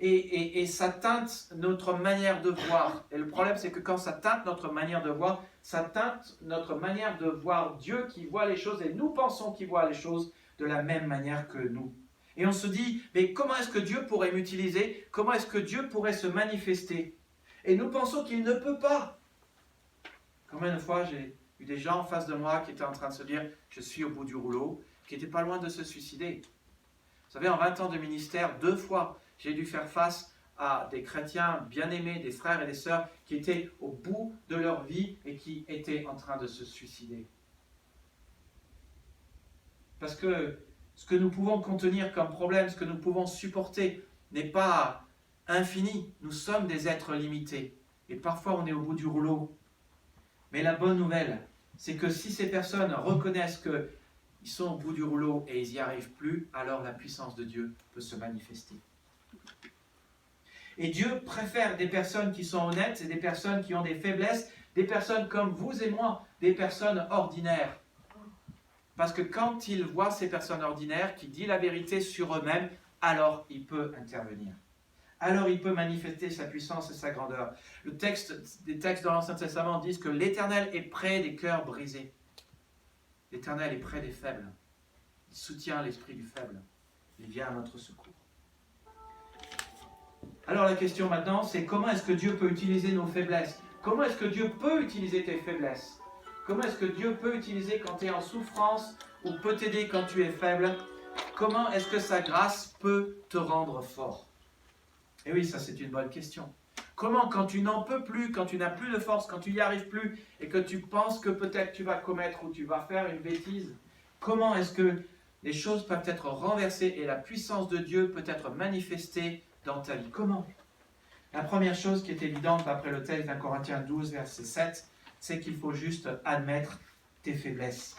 Et ça teinte notre manière de voir. Et le problème, c'est que quand ça teinte notre manière de voir, ça teinte notre manière de voir Dieu qui voit les choses et nous pensons qu'il voit les choses de la même manière que nous. Et on se dit, mais comment est-ce que Dieu pourrait m'utiliser? Comment est-ce que Dieu pourrait se manifester? Et nous pensons qu'il ne peut pas. Combien de fois j'ai eu des gens en face de moi qui étaient en train de se dire, je suis au bout du rouleau, qui n'étaient pas loin de se suicider. Vous savez, en 20 ans de ministère, 2 fois, j'ai dû faire face à des chrétiens bien-aimés, des frères et des sœurs qui étaient au bout de leur vie et qui étaient en train de se suicider. Parce que ce que nous pouvons contenir comme problème, ce que nous pouvons supporter n'est pas infini. Nous sommes des êtres limités. Et parfois, on est au bout du rouleau. Mais la bonne nouvelle, c'est que si ces personnes reconnaissent qu'ils sont au bout du rouleau et ils n'y arrivent plus, alors la puissance de Dieu peut se manifester. Et Dieu préfère des personnes qui sont honnêtes et des personnes qui ont des faiblesses, des personnes comme vous et moi, des personnes ordinaires. Parce que quand il voit ces personnes ordinaires qui disent la vérité sur eux-mêmes, alors il peut intervenir. Alors il peut manifester sa puissance et sa grandeur. Des textes dans l'Ancien Testament disent que l'Éternel est près des cœurs brisés. L'Éternel est près des faibles. Il soutient l'esprit du faible. Il vient à notre secours. Alors la question maintenant, c'est comment est-ce que Dieu peut utiliser nos faiblesses? Comment est-ce que Dieu peut utiliser tes faiblesses? Comment est-ce que Dieu peut utiliser quand tu es en souffrance ou peut t'aider quand tu es faible? Comment est-ce que sa grâce peut te rendre fort? Et oui, ça c'est une bonne question. Comment, quand tu n'en peux plus, quand tu n'as plus de force, quand tu n'y arrives plus et que tu penses que peut-être tu vas commettre ou tu vas faire une bêtise, comment est-ce que les choses peuvent être renversées et la puissance de Dieu peut être manifestée dans ta vie? Comment? La première chose qui est évidente d'après le texte d'un Corinthiens 12, verset 7, c'est qu'il faut juste admettre tes faiblesses.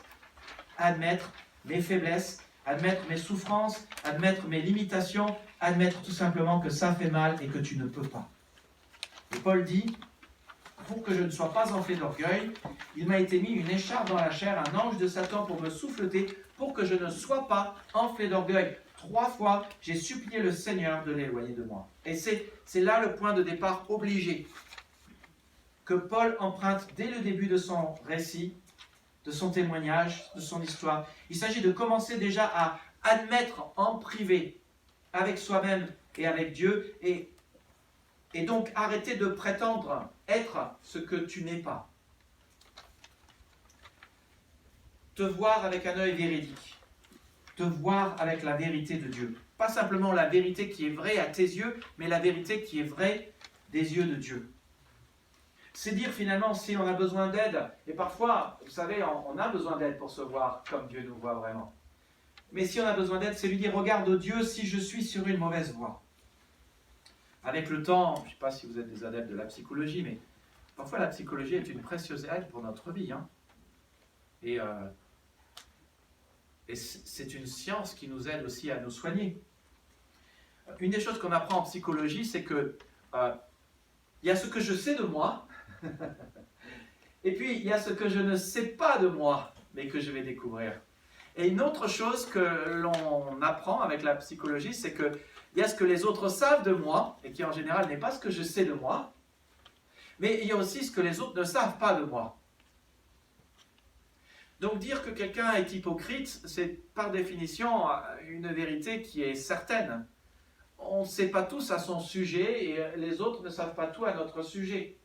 Admettre mes faiblesses, admettre mes souffrances, admettre mes limitations, admettre tout simplement que ça fait mal et que tu ne peux pas. Et Paul dit, pour que je ne sois pas enflé d'orgueil, il m'a été mis une écharpe dans la chair, un ange de Satan pour me souffleter, pour que je ne sois pas enflé d'orgueil. 3 fois, j'ai supplié le Seigneur de l'éloigner de moi. Et c'est là le point de départ obligé que Paul emprunte dès le début de son récit, de son témoignage, de son histoire. Il s'agit de commencer déjà à admettre en privé, avec soi-même et avec Dieu, et donc arrêter de prétendre être ce que tu n'es pas. Te voir avec un œil véridique. Te voir avec la vérité de Dieu. Pas simplement la vérité qui est vraie à tes yeux, mais la vérité qui est vraie des yeux de Dieu. C'est dire finalement si on a besoin d'aide, et parfois, vous savez, on a besoin d'aide pour se voir comme Dieu nous voit vraiment. Mais si on a besoin d'aide, c'est lui dire, regarde Dieu si je suis sur une mauvaise voie. Avec le temps, je ne sais pas si vous êtes des adeptes de la psychologie, mais parfois la psychologie est une précieuse aide pour notre vie. Hein. Et c'est une science qui nous aide aussi à nous soigner. Une des choses qu'on apprend en psychologie, c'est que il y a ce que je sais de moi, et puis il y a ce que je ne sais pas de moi, mais que je vais découvrir. Et une autre chose que l'on apprend avec la psychologie, c'est qu'il y a ce que les autres savent de moi, et qui en général n'est pas ce que je sais de moi, mais il y a aussi ce que les autres ne savent pas de moi. Donc dire que quelqu'un est hypocrite, c'est par définition une vérité qui est certaine. On ne sait pas tous à son sujet et les autres ne savent pas tout à notre sujet.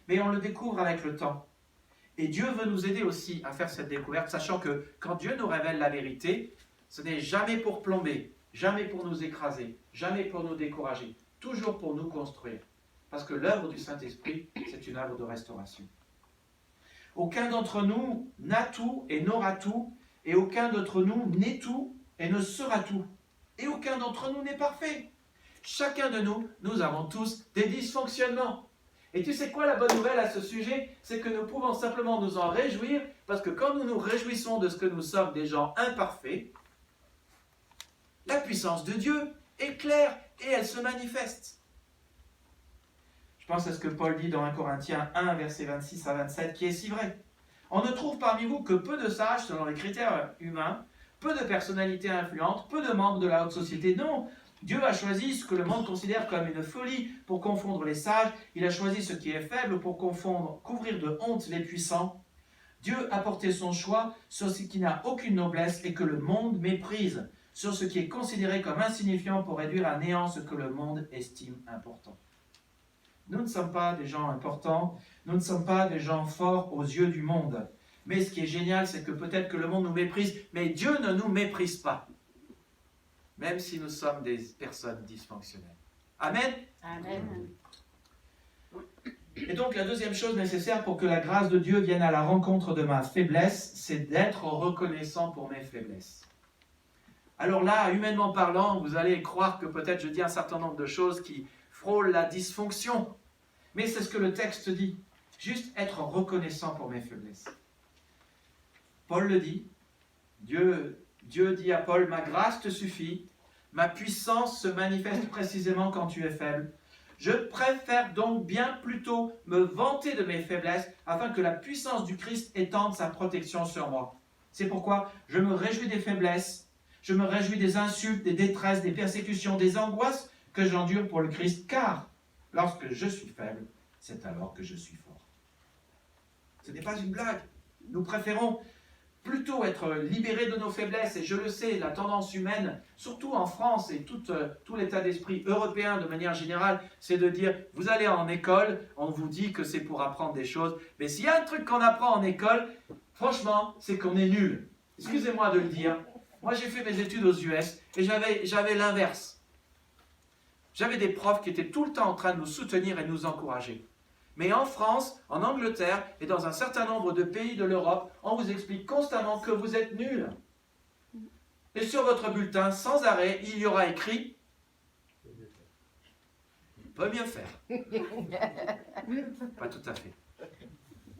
Mais on le découvre avec le temps. Et Dieu veut nous aider aussi à faire cette découverte, sachant que quand Dieu nous révèle la vérité, ce n'est jamais pour plomber, jamais pour nous écraser, jamais pour nous décourager, toujours pour nous construire. Parce que l'œuvre du Saint-Esprit, c'est une œuvre de restauration. Aucun d'entre nous n'a tout et n'aura tout, et aucun d'entre nous n'est tout et ne sera tout. Et aucun d'entre nous n'est parfait. Chacun de nous, nous avons tous des dysfonctionnements. Et tu sais quoi, la bonne nouvelle à ce sujet, c'est que nous pouvons simplement nous en réjouir, parce que quand nous nous réjouissons de ce que nous sommes des gens imparfaits, la puissance de Dieu est claire et elle se manifeste. Je pense à ce que Paul dit dans 1 Corinthiens 1, versets 26 à 27, qui est si vrai. On ne trouve parmi vous que peu de sages selon les critères humains, peu de personnalités influentes, peu de membres de la haute société. Non, Dieu a choisi ce que le monde considère comme une folie pour confondre les sages. Il a choisi ce qui est faible pour couvrir de honte les puissants. Dieu a porté son choix sur ce qui n'a aucune noblesse et que le monde méprise, sur ce qui est considéré comme insignifiant pour réduire à néant ce que le monde estime important. Nous ne sommes pas des gens importants, nous ne sommes pas des gens forts aux yeux du monde. Mais ce qui est génial, c'est que peut-être que le monde nous méprise, mais Dieu ne nous méprise pas. Même si nous sommes des personnes dysfonctionnelles. Amen. Amen. Et donc la deuxième chose nécessaire pour que la grâce de Dieu vienne à la rencontre de ma faiblesse, c'est d'être reconnaissant pour mes faiblesses. Alors là, humainement parlant, vous allez croire que peut-être je dis un certain nombre de choses qui frôlent la dysfonction. Mais c'est ce que le texte dit. Juste être reconnaissant pour mes faiblesses. Paul le dit. Dieu dit à Paul, ma grâce te suffit, ma puissance se manifeste précisément quand tu es faible. Je préfère donc bien plutôt me vanter de mes faiblesses afin que la puissance du Christ étende sa protection sur moi. C'est pourquoi je me réjouis des faiblesses, je me réjouis des insultes, des détresses, des persécutions, des angoisses que j'endure pour le Christ, car lorsque je suis faible, c'est alors que je suis fort. Ce n'est pas une blague. Nous préférons plutôt être libérés de nos faiblesses, et je le sais, la tendance humaine, surtout en France et tout l'état d'esprit européen de manière générale, c'est de dire, vous allez en école, on vous dit que c'est pour apprendre des choses, mais s'il y a un truc qu'on apprend en école, franchement, c'est qu'on est nul. Excusez-moi de le dire. Moi, j'ai fait mes études aux US, et j'avais l'inverse. J'avais des profs qui étaient tout le temps en train de nous soutenir et de nous encourager. Mais en France, en Angleterre et dans un certain nombre de pays de l'Europe, on vous explique constamment que vous êtes nuls. Et sur votre bulletin, sans arrêt, il y aura écrit « peut mieux faire ». Pas tout à fait.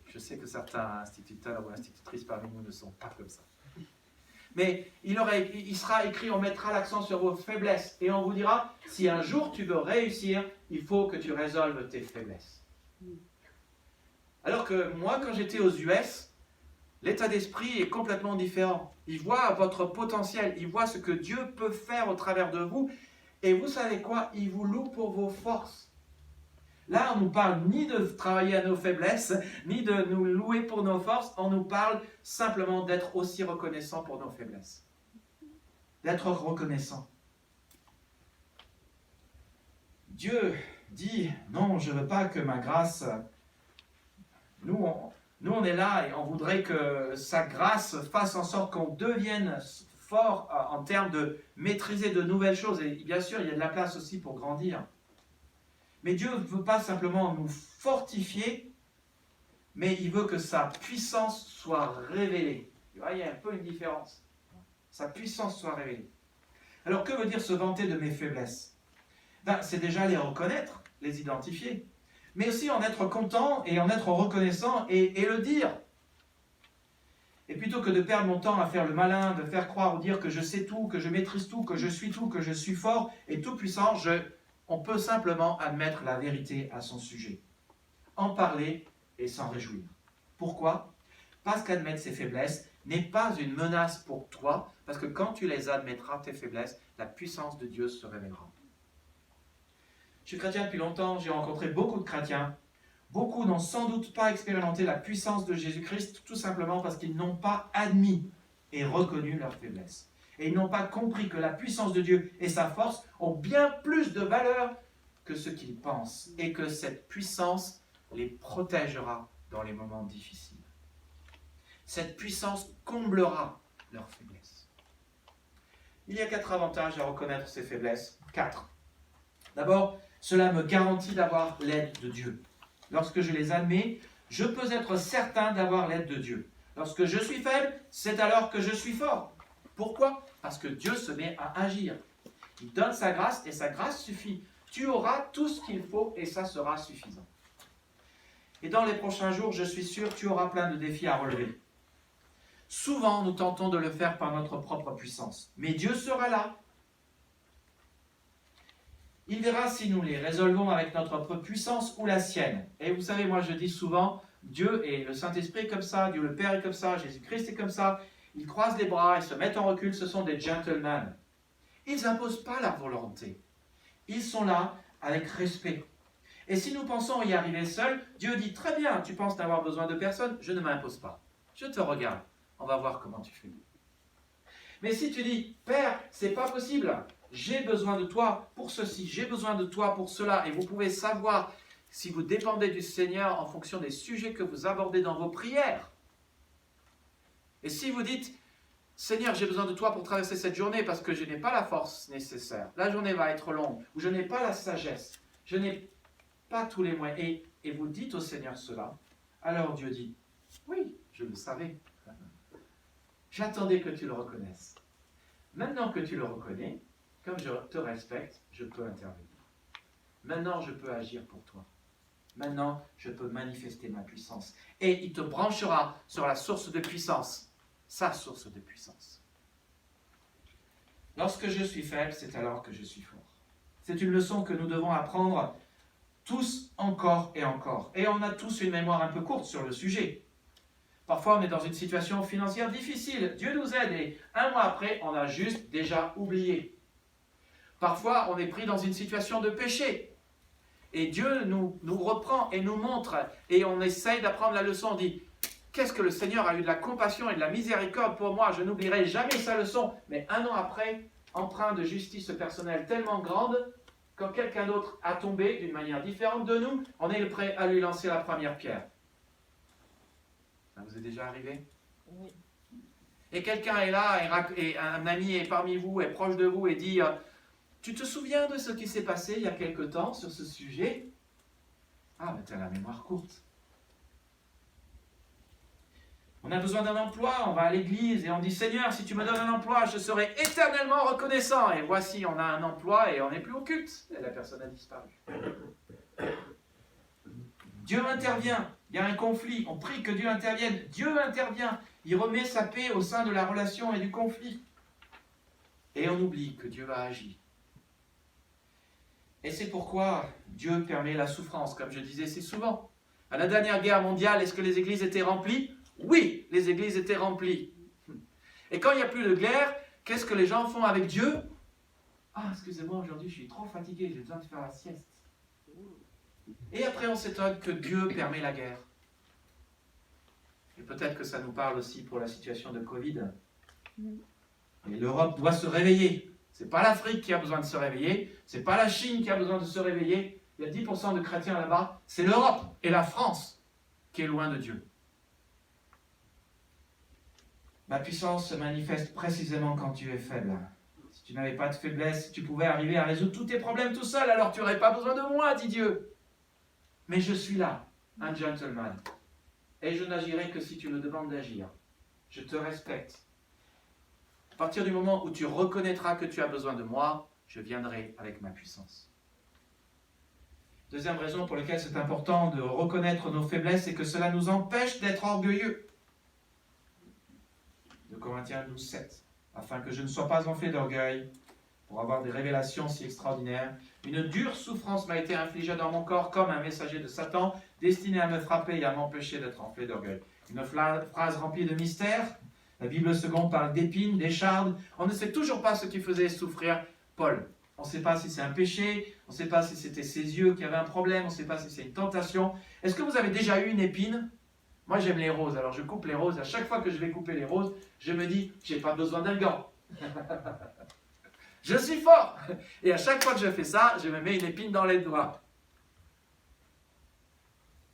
Je sais que certains instituteurs ou institutrices parmi nous ne sont pas comme ça. Mais il sera écrit, on mettra l'accent sur vos faiblesses et on vous dira, si un jour tu veux réussir, il faut que tu résolves tes faiblesses. Alors que moi, quand j'étais aux US, l'état d'esprit est complètement différent. Il voit votre potentiel, il voit ce que Dieu peut faire au travers de vous. Et vous savez quoi? Il vous loue pour vos forces. Là, on ne nous parle ni de travailler à nos faiblesses, ni de nous louer pour nos forces. On nous parle simplement d'être aussi reconnaissant pour nos faiblesses. D'être reconnaissant. Dieu dit, non, je ne veux pas que ma grâce... Nous, on est là et on voudrait que sa grâce fasse en sorte qu'on devienne fort en termes de maîtriser de nouvelles choses. Et bien sûr, il y a de la place aussi pour grandir. Mais Dieu ne veut pas simplement nous fortifier, mais il veut que sa puissance soit révélée. Tu vois, il y a un peu une différence. Sa puissance soit révélée. Alors, que veut dire se vanter de mes faiblesses? C'est déjà les reconnaître, les identifier. Mais aussi en être content et en être reconnaissant et le dire. Et plutôt que de perdre mon temps à faire le malin, de faire croire ou dire que je sais tout, que je maîtrise tout, que je suis fort et tout puissant, on peut simplement admettre la vérité à son sujet. En parler et s'en réjouir. Pourquoi? Parce qu'admettre ses faiblesses n'est pas une menace pour toi, parce que quand tu les admettras, tes faiblesses, la puissance de Dieu se révélera. Je suis chrétien depuis longtemps, j'ai rencontré beaucoup de chrétiens. Beaucoup n'ont sans doute pas expérimenté la puissance de Jésus-Christ, tout simplement parce qu'ils n'ont pas admis et reconnu leur faiblesse. Et ils n'ont pas compris que la puissance de Dieu et sa force ont bien plus de valeur que ce qu'ils pensent, et que cette puissance les protégera dans les moments difficiles. Cette puissance comblera leurs faiblesses. Il y a 4 avantages à reconnaître ces faiblesses. 4. D'abord, cela me garantit d'avoir l'aide de Dieu. Lorsque je les admets, Je peux être certain d'avoir l'aide de Dieu. Lorsque je suis faible, c'est alors que je suis fort. Pourquoi? Parce que Dieu se met à agir. Il donne sa grâce et sa grâce suffit. Tu auras tout ce qu'il faut et ça sera suffisant. Et dans les prochains jours, je suis sûr, tu auras plein de défis à relever. Souvent, nous tentons de le faire par notre propre puissance. Mais Dieu sera là. Il verra si nous les résolvons avec notre propre puissance ou la sienne. Et vous savez, moi je dis souvent, Dieu et le Saint-Esprit est comme ça, Dieu le Père est comme ça, Jésus-Christ est comme ça. Ils croisent les bras, ils se mettent en recul, ce sont des gentlemen. Ils n'imposent pas leur volonté. Ils sont là avec respect. Et si nous pensons y arriver seuls, Dieu dit, très bien, tu penses n'avoir besoin de personne, je ne m'impose pas. Je te regarde, on va voir comment tu fais. Mais si tu dis, Père, c'est pas possible, j'ai besoin de toi pour ceci, j'ai besoin de toi pour cela, et vous pouvez savoir si vous dépendez du Seigneur en fonction des sujets que vous abordez dans vos prières. Et si vous dites, Seigneur, j'ai besoin de toi pour traverser cette journée parce que je n'ai pas la force nécessaire, la journée va être longue, ou je n'ai pas la sagesse, je n'ai pas tous les moyens, et vous dites au Seigneur cela, alors Dieu dit, oui, je le savais. J'attendais que tu le reconnaisses. Maintenant que tu le reconnais, comme je te respecte, je peux intervenir. Maintenant, je peux agir pour toi. Maintenant, je peux manifester ma puissance. Et il te branchera sur la source de puissance, sa source de puissance. Lorsque je suis faible, c'est alors que je suis fort. C'est une leçon que nous devons apprendre tous encore et encore. Et on a tous une mémoire un peu courte sur le sujet. Parfois, on est dans une situation financière difficile. Dieu nous aide et un mois après, on a juste déjà oublié. Parfois, on est pris dans une situation de péché. Et Dieu nous reprend et nous montre. Et on essaye d'apprendre la leçon. On dit, qu'est-ce que le Seigneur a eu de la compassion et de la miséricorde pour moi. Je n'oublierai jamais sa leçon. Mais un an après, empreint de justice personnelle tellement grande, quand quelqu'un d'autre a tombé d'une manière différente de nous, on est prêt à lui lancer la première pierre. Ça vous est déjà arrivé? Oui. Et quelqu'un est là, et un ami est parmi vous, est proche de vous, et dit, tu te souviens de ce qui s'est passé il y a quelque temps sur ce sujet? Ah, mais tu as la mémoire courte. On a besoin d'un emploi, on va à l'église, et on dit, Seigneur, si tu me donnes un emploi, je serai éternellement reconnaissant. Et voici, on a un emploi, et on n'est plus au culte. Et la personne a disparu. Dieu intervient. Il y a un conflit, on prie que Dieu intervienne. Dieu intervient, il remet sa paix au sein de la relation et du conflit. Et on oublie que Dieu va agir. Et c'est pourquoi Dieu permet la souffrance, comme je disais si souvent. À la dernière guerre mondiale, est-ce que les églises étaient remplies? Oui, les églises étaient remplies. Et quand il n'y a plus de guerre, qu'est-ce que les gens font avec Dieu? Ah, excusez-moi, aujourd'hui je suis trop fatigué, j'ai besoin de faire la sieste. Et après, on s'étonne que Dieu permet la guerre. Et peut-être que ça nous parle aussi pour la situation de Covid. Et l'Europe doit se réveiller. Ce n'est pas l'Afrique qui a besoin de se réveiller. Ce n'est pas la Chine qui a besoin de se réveiller. Il y a 10% de chrétiens là-bas. C'est l'Europe et la France qui est loin de Dieu. Ma puissance se manifeste précisément quand tu es faible. Si tu n'avais pas de faiblesse, si tu pouvais arriver à résoudre tous tes problèmes tout seul, alors tu n'aurais pas besoin de moi, dit Dieu. Mais je suis là, un gentleman. Et je n'agirai que si tu me demandes d'agir. Je te respecte. À partir du moment où tu reconnaîtras que tu as besoin de moi, je viendrai avec ma puissance. Deuxième raison pour laquelle c'est important de reconnaître nos faiblesses, c'est que cela nous empêche d'être orgueilleux. De Corinthiens 12, 7. Afin que je ne sois pas enflé d'orgueil, pour avoir des révélations si extraordinaires, une dure souffrance m'a été infligée dans mon corps comme un messager de Satan, destiné à me frapper et à m'empêcher d'être enflé d'orgueil. Une phrase remplie de mystères. La Bible seconde parle d'épines, d'échardes. On ne sait toujours pas ce qui faisait souffrir Paul. On ne sait pas si c'est un péché, on ne sait pas si c'était ses yeux qui avaient un problème, on ne sait pas si c'est une tentation. Est-ce que vous avez déjà eu une épine? Moi j'aime les roses, alors je coupe les roses. À chaque fois que je vais couper les roses, je me dis, j'ai pas besoin d'un gant. Je suis fort. Et à chaque fois que je fais ça, je me mets une épine dans les doigts.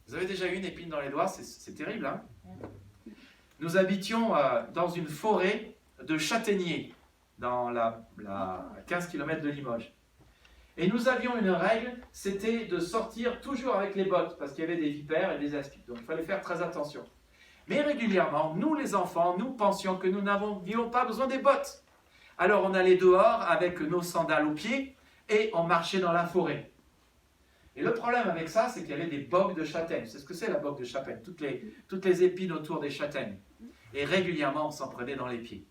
Vous avez déjà eu une épine dans les doigts? C'est terrible, hein? Nous habitions dans une forêt de châtaigniers, à 15 km de Limoges. Et nous avions une règle, c'était de sortir toujours avec les bottes, parce qu'il y avait des vipères et des aspics. Donc il fallait faire très attention. Mais régulièrement, nous les enfants, nous pensions que nous n'avions pas besoin des bottes. Alors on allait dehors avec nos sandales aux pieds et on marchait dans la forêt. Et le problème avec ça, c'est qu'il y avait des bogues de châtaigne. C'est ce que c'est la bogue de châtaigne, toutes les épines autour des châtaignes. Et régulièrement, on s'en prenait dans les pieds.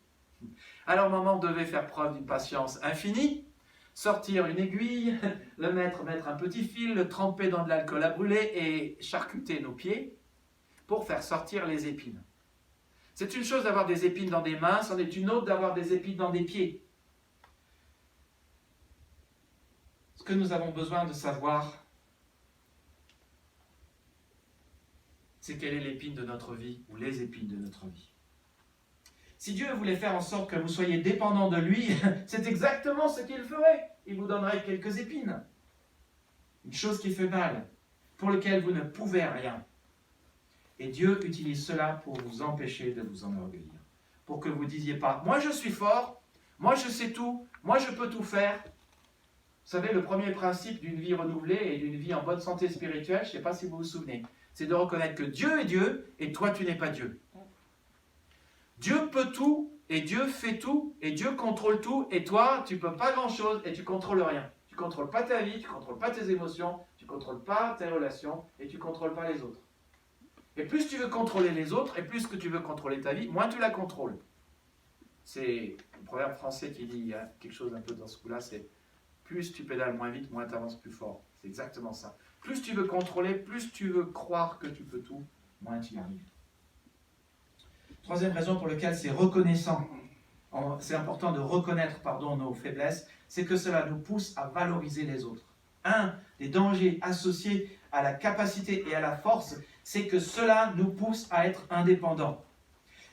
Alors maman devait faire preuve d'une patience infinie, sortir une aiguille, mettre un petit fil, le tremper dans de l'alcool à brûler et charcuter nos pieds pour faire sortir les épines. C'est une chose d'avoir des épines dans des mains, c'en est une autre d'avoir des épines dans des pieds. Ce que nous avons besoin de savoir, c'est quelle est l'épine de notre vie ou les épines de notre vie. Si Dieu voulait faire en sorte que vous soyez dépendants de lui, c'est exactement ce qu'il ferait. Il vous donnerait quelques épines. Une chose qui fait mal, pour laquelle vous ne pouvez rien. Et Dieu utilise cela pour vous empêcher de vous enorgueillir. Pour que vous ne disiez pas, moi je suis fort, moi je sais tout, moi je peux tout faire. Vous savez, le premier principe d'une vie renouvelée et d'une vie en bonne santé spirituelle, je ne sais pas si vous vous souvenez, c'est de reconnaître que Dieu est Dieu et toi tu n'es pas Dieu. Dieu peut tout, et Dieu fait tout, et Dieu contrôle tout, et toi, tu ne peux pas grand-chose, et tu ne contrôles rien. Tu ne contrôles pas ta vie, tu ne contrôles pas tes émotions, tu ne contrôles pas tes relations, et tu ne contrôles pas les autres. Et plus tu veux contrôler les autres, et plus que tu veux contrôler ta vie, moins tu la contrôles. C'est un proverbe français qui dit quelque chose un peu dans ce coup-là, c'est plus tu pédales moins vite, moins tu avances plus fort. C'est exactement ça. Plus tu veux contrôler, plus tu veux croire que tu peux tout, moins tu y arrives. Troisième raison pour laquelle c'est reconnaissant, c'est important de reconnaître nos faiblesses, c'est que cela nous pousse à valoriser les autres. Un des dangers associés à la capacité et à la force, c'est que cela nous pousse à être indépendants.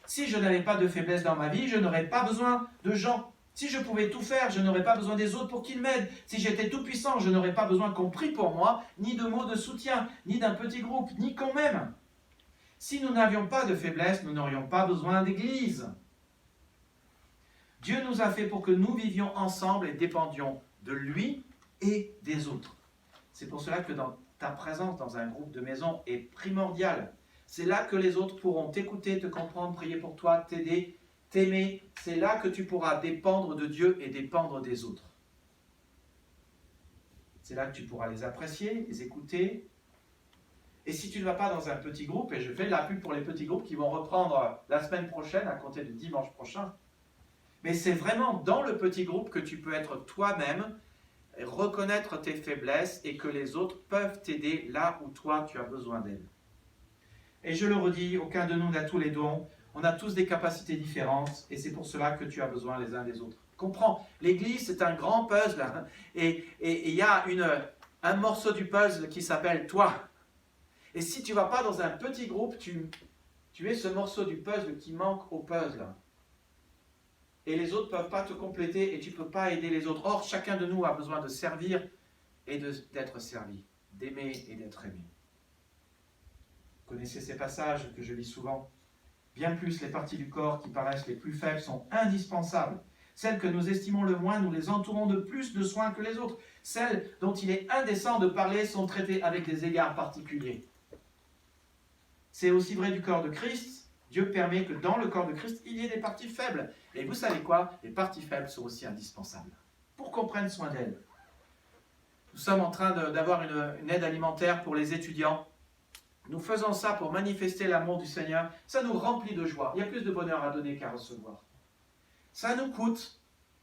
Si je n'avais pas de faiblesse dans ma vie, je n'aurais pas besoin de gens. Si je pouvais tout faire, je n'aurais pas besoin des autres pour qu'ils m'aident. Si j'étais tout puissant, je n'aurais pas besoin qu'on prie pour moi, ni de mots de soutien, ni d'un petit groupe, ni qu'on m'aime. Si nous n'avions pas de faiblesse, nous n'aurions pas besoin d'église. Dieu nous a fait pour que nous vivions ensemble et dépendions de lui et des autres. C'est pour cela que ta présence dans un groupe de maison est primordiale. C'est là que les autres pourront t'écouter, te comprendre, prier pour toi, t'aider, t'aimer. C'est là que tu pourras dépendre de Dieu et dépendre des autres. C'est là que tu pourras les apprécier, les écouter. Et si tu ne vas pas dans un petit groupe, et je fais de la pub pour les petits groupes qui vont reprendre la semaine prochaine à compter de dimanche prochain, mais c'est vraiment dans le petit groupe que tu peux être toi-même, reconnaître tes faiblesses et que les autres peuvent t'aider là où toi tu as besoin d'aide. Et je le redis, aucun de nous n'a tous les dons, on a tous des capacités différentes et c'est pour cela que tu as besoin les uns des autres. Comprends, l'Église c'est un grand puzzle hein, et il y a un morceau du puzzle qui s'appelle toi. Et si tu ne vas pas dans un petit groupe, tu es ce morceau du puzzle qui manque au puzzle. Et les autres ne peuvent pas te compléter et tu ne peux pas aider les autres. Or, chacun de nous a besoin de servir et d'être servi, d'aimer et d'être aimé. Vous connaissez ces passages que je lis souvent. Bien plus, les parties du corps qui paraissent les plus faibles sont indispensables. Celles que nous estimons le moins, nous les entourons de plus de soins que les autres. Celles dont il est indécent de parler sont traitées avec des égards particuliers. C'est aussi vrai du corps de Christ. Dieu permet que dans le corps de Christ, il y ait des parties faibles. Et vous savez quoi? Les parties faibles sont aussi indispensables pour qu'on prenne soin d'elles. Nous sommes en train d'avoir une aide alimentaire pour les étudiants. Nous faisons ça pour manifester l'amour du Seigneur. Ça nous remplit de joie. Il y a plus de bonheur à donner qu'à recevoir. Ça nous coûte.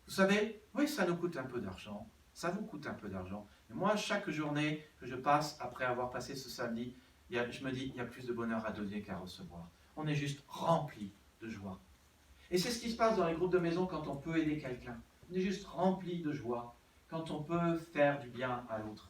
Vous savez, oui, ça nous coûte un peu d'argent. Ça vous coûte un peu d'argent. Mais moi, chaque journée que je passe, après avoir passé ce samedi, je me dis, il y a plus de bonheur à donner qu'à recevoir. On est juste rempli de joie. Et c'est ce qui se passe dans les groupes de maison quand on peut aider quelqu'un. On est juste rempli de joie quand on peut faire du bien à l'autre.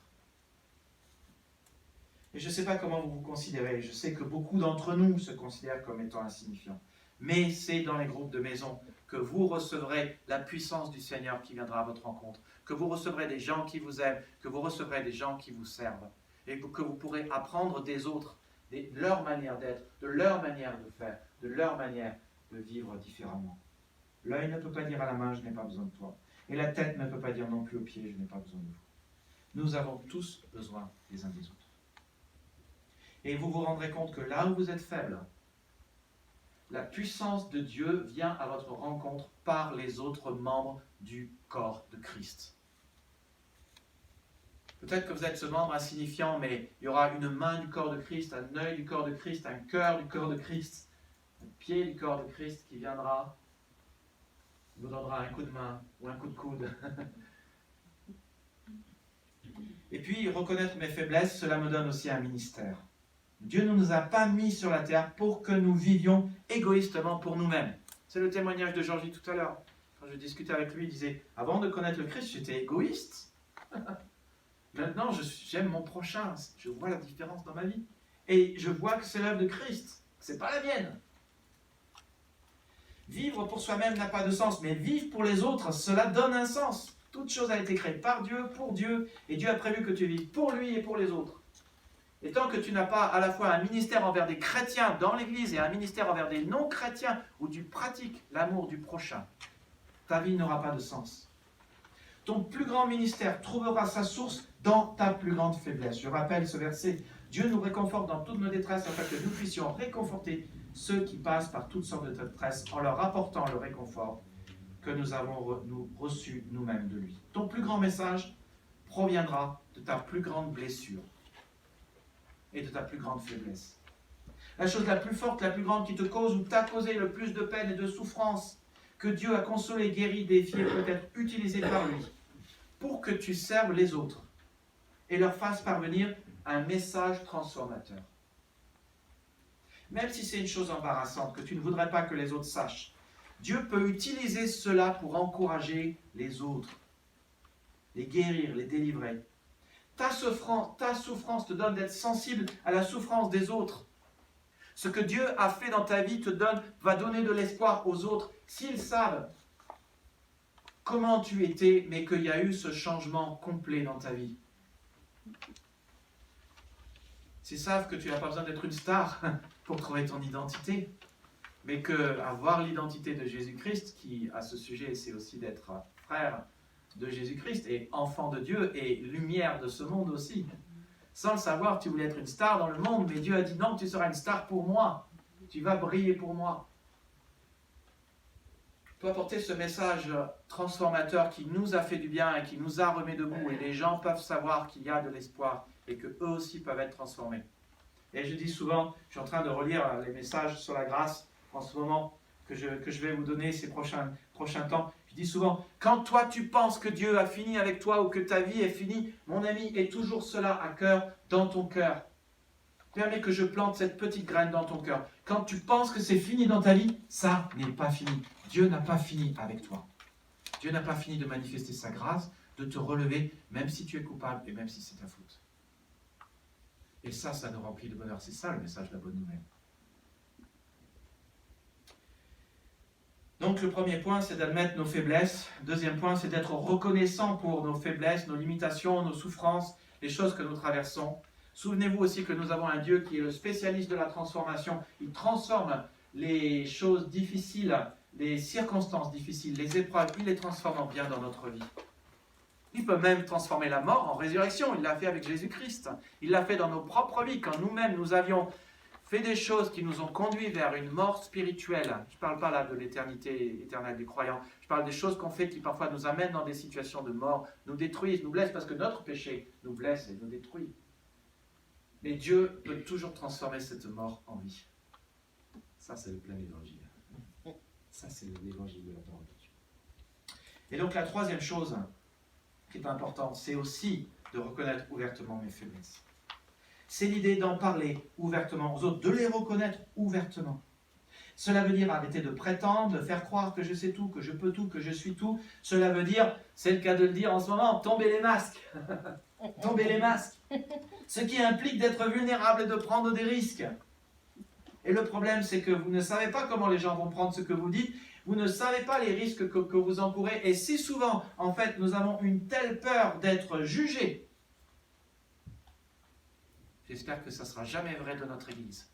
Et je ne sais pas comment vous vous considérez. Je sais que beaucoup d'entre nous se considèrent comme étant insignifiants. Mais c'est dans les groupes de maison que vous recevrez la puissance du Seigneur qui viendra à votre rencontre, que vous recevrez des gens qui vous aiment, que vous recevrez des gens qui vous servent, et que vous pourrez apprendre des autres, de leur manière d'être, de leur manière de faire, de leur manière de vivre différemment. L'œil ne peut pas dire à la main, je n'ai pas besoin de toi. Et la tête ne peut pas dire non plus aux pieds, je n'ai pas besoin de vous. Nous avons tous besoin les uns des autres. Et vous vous rendrez compte que là où vous êtes faible, la puissance de Dieu vient à votre rencontre par les autres membres du corps de Christ. Peut-être que vous êtes ce membre insignifiant, mais il y aura une main du corps de Christ, un œil du corps de Christ, un cœur du corps de Christ, un pied du corps de Christ qui viendra, vous donnera un coup de main ou un coup de coude. Et puis, reconnaître mes faiblesses, cela me donne aussi un ministère. Dieu ne nous a pas mis sur la terre pour que nous vivions égoïstement pour nous-mêmes. C'est le témoignage de Georgie tout à l'heure. Quand je discutais avec lui, il disait, avant de connaître le Christ, j'étais égoïste. Maintenant, j'aime mon prochain. Je vois la différence dans ma vie. Et je vois que c'est l'œuvre de Christ. Ce n'est pas la mienne. Vivre pour soi-même n'a pas de sens, mais vivre pour les autres, cela donne un sens. Toute chose a été créée par Dieu, pour Dieu, et Dieu a prévu que tu vives pour lui et pour les autres. Et tant que tu n'as pas à la fois un ministère envers des chrétiens dans l'Église et un ministère envers des non-chrétiens, où tu pratiques l'amour du prochain, ta vie n'aura pas de sens. Ton plus grand ministère trouvera sa source dans ta plus grande faiblesse. Je rappelle ce verset. Dieu nous réconforte dans toutes nos détresses afin que nous puissions réconforter ceux qui passent par toutes sortes de détresses en leur apportant le réconfort que nous avons reçu nous-mêmes de lui. Ton plus grand message proviendra de ta plus grande blessure et de ta plus grande faiblesse. La chose la plus forte, la plus grande qui te cause ou t'a causé le plus de peine et de souffrance, que Dieu a consolé, guéri, défié, peut être utilisé par lui, pour que tu serves les autres et leur fasses parvenir un message transformateur. Même si c'est une chose embarrassante, que tu ne voudrais pas que les autres sachent, Dieu peut utiliser cela pour encourager les autres, les guérir, les délivrer. Ta souffrance te donne d'être sensible à la souffrance des autres. Ce que Dieu a fait dans ta vie va donner de l'espoir aux autres s'ils savent comment tu étais, mais qu'il y a eu ce changement complet dans ta vie. S'ils savent que tu n'as pas besoin d'être une star pour trouver ton identité, mais qu'avoir l'identité de Jésus-Christ, qui à ce sujet c'est aussi d'être frère de Jésus-Christ et enfant de Dieu et lumière de ce monde aussi. Sans le savoir, tu voulais être une star dans le monde, mais Dieu a dit non, tu seras une star pour moi. Tu vas briller pour moi. Tu dois porter ce message transformateur qui nous a fait du bien et qui nous a remis debout. Et les gens peuvent savoir qu'il y a de l'espoir et qu'eux aussi peuvent être transformés. Et je dis souvent, je suis en train de relire les messages sur la grâce en ce moment que je vais vous donner ces prochains temps. Je dis souvent, quand toi tu penses que Dieu a fini avec toi ou que ta vie est finie, mon ami, est toujours cela à cœur dans ton cœur. Permets que je plante cette petite graine dans ton cœur. Quand tu penses que c'est fini dans ta vie, ça n'est pas fini. Dieu n'a pas fini avec toi. Dieu n'a pas fini de manifester sa grâce, de te relever, même si tu es coupable et même si c'est ta faute. Et ça nous remplit de bonheur. C'est ça le message de la bonne nouvelle. Donc le premier point, c'est d'admettre nos faiblesses. Deuxième point, c'est d'être reconnaissant pour nos faiblesses, nos limitations, nos souffrances, les choses que nous traversons. Souvenez-vous aussi que nous avons un Dieu qui est le spécialiste de la transformation. Il transforme les choses difficiles, les circonstances difficiles, les épreuves, il les transforme en bien dans notre vie. Il peut même transformer la mort en résurrection. Il l'a fait avec Jésus-Christ. Il l'a fait dans nos propres vies, quand nous-mêmes nous avions fait des choses qui nous ont conduits vers une mort spirituelle. Je ne parle pas là de l'éternité éternelle des croyants. Je parle des choses qu'on fait qui parfois nous amènent dans des situations de mort, nous détruisent, nous blessent, parce que notre péché nous blesse et nous détruit. Mais Dieu peut toujours transformer cette mort en vie. Ça, c'est le plein évangile. Ça, c'est l'évangile de la parole de Dieu. Et donc, la troisième chose qui est importante, c'est aussi de reconnaître ouvertement mes faiblesses. C'est l'idée d'en parler ouvertement aux autres, de les reconnaître ouvertement. Cela veut dire arrêter de prétendre, de faire croire que je sais tout, que je peux tout, que je suis tout. Cela veut dire, c'est le cas de le dire en ce moment, tomber les masques. Tomber les masques. Ce qui implique d'être vulnérable et de prendre des risques. Et le problème, c'est que vous ne savez pas comment les gens vont prendre ce que vous dites. Vous ne savez pas les risques que vous encourez. Et si souvent, en fait, nous avons une telle peur d'être jugés. J'espère que ça ne sera jamais vrai de notre Église.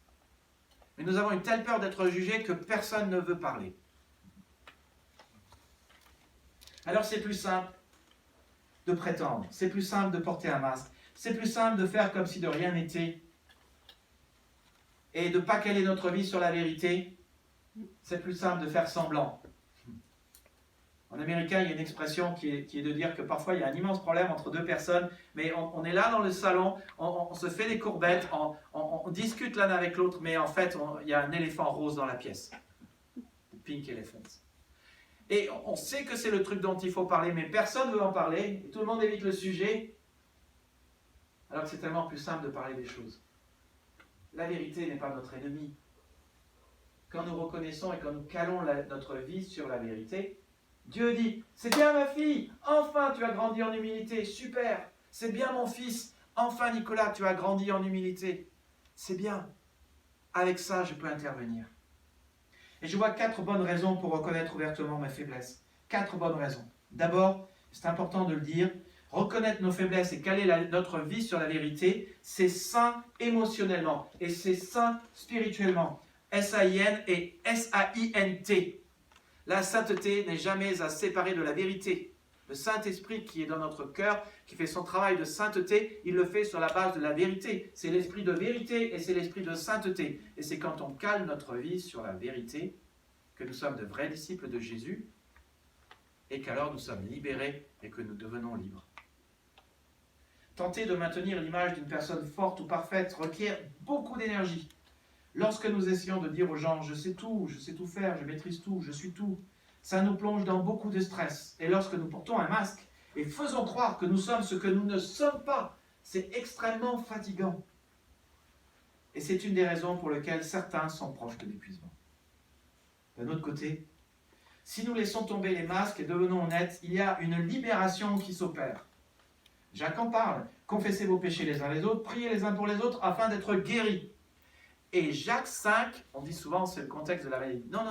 Mais nous avons une telle peur d'être jugés que personne ne veut parler. Alors c'est plus simple. de prétendre. C'est plus simple de porter un masque. C'est plus simple de faire comme si de rien n'était. Et de ne pas caler notre vie sur la vérité. C'est plus simple de faire semblant. En américain, il y a une expression qui est de dire que parfois il y a un immense problème entre deux personnes, mais on est là dans le salon, on se fait des courbettes, on discute l'un avec l'autre, mais en fait, il y a un éléphant rose dans la pièce. Pink elephant. Et on sait que c'est le truc dont il faut parler, mais personne ne veut en parler, et tout le monde évite le sujet, alors que c'est tellement plus simple de parler des choses. La vérité n'est pas notre ennemi. Quand nous reconnaissons et quand nous calons notre vie sur la vérité, Dieu dit, c'est bien ma fille, enfin tu as grandi en humilité, super, c'est bien mon fils, enfin Nicolas, tu as grandi en humilité, c'est bien, avec ça je peux intervenir. Et je vois 4 bonnes raisons pour reconnaître ouvertement mes faiblesses. 4 bonnes raisons. D'abord, c'est important de le dire, reconnaître nos faiblesses et caler notre vie sur la vérité, c'est sain émotionnellement et c'est sain spirituellement. S-A-I-N et S-A-I-N-T. La sainteté n'est jamais à séparer de la vérité. Le Saint-Esprit qui est dans notre cœur, qui fait son travail de sainteté, il le fait sur la base de la vérité. C'est l'esprit de vérité et c'est l'esprit de sainteté. Et c'est quand on cale notre vie sur la vérité que nous sommes de vrais disciples de Jésus et qu'alors nous sommes libérés et que nous devenons libres. Tenter de maintenir l'image d'une personne forte ou parfaite requiert beaucoup d'énergie. Lorsque nous essayons de dire aux gens « je sais tout faire, je maîtrise tout, je suis tout », ça nous plonge dans beaucoup de stress. Et lorsque nous portons un masque et faisons croire que nous sommes ce que nous ne sommes pas, c'est extrêmement fatigant. Et c'est une des raisons pour lesquelles certains sont proches de l'épuisement. D'un autre côté, si nous laissons tomber les masques et devenons honnêtes, il y a une libération qui s'opère. Jacques en parle. Confessez vos péchés les uns les autres, priez les uns pour les autres afin d'être guéris. Et Jacques 5, on dit souvent c'est le contexte de la maladie. Non.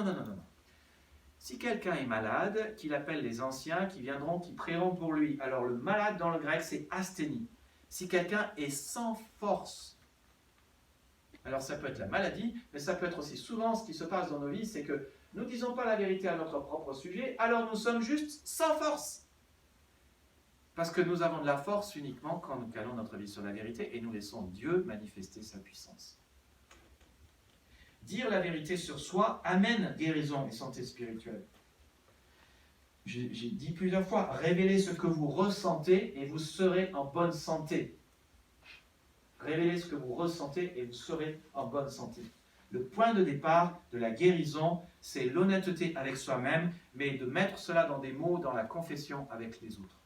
Si quelqu'un est malade, qu'il appelle les anciens qui viendront, qui prieront pour lui. Alors le malade dans le grec c'est asthénie. Si quelqu'un est sans force, alors ça peut être la maladie, mais ça peut être aussi souvent ce qui se passe dans nos vies, c'est que nous ne disons pas la vérité à notre propre sujet, alors nous sommes juste sans force. Parce que nous avons de la force uniquement quand nous calons notre vie sur la vérité et nous laissons Dieu manifester sa puissance. Dire la vérité sur soi amène guérison et santé spirituelle. J'ai dit plusieurs fois, révélez ce que vous ressentez et vous serez en bonne santé. Révélez ce que vous ressentez et vous serez en bonne santé. Le point de départ de la guérison, c'est l'honnêteté avec soi-même, mais de mettre cela dans des mots, dans la confession avec les autres.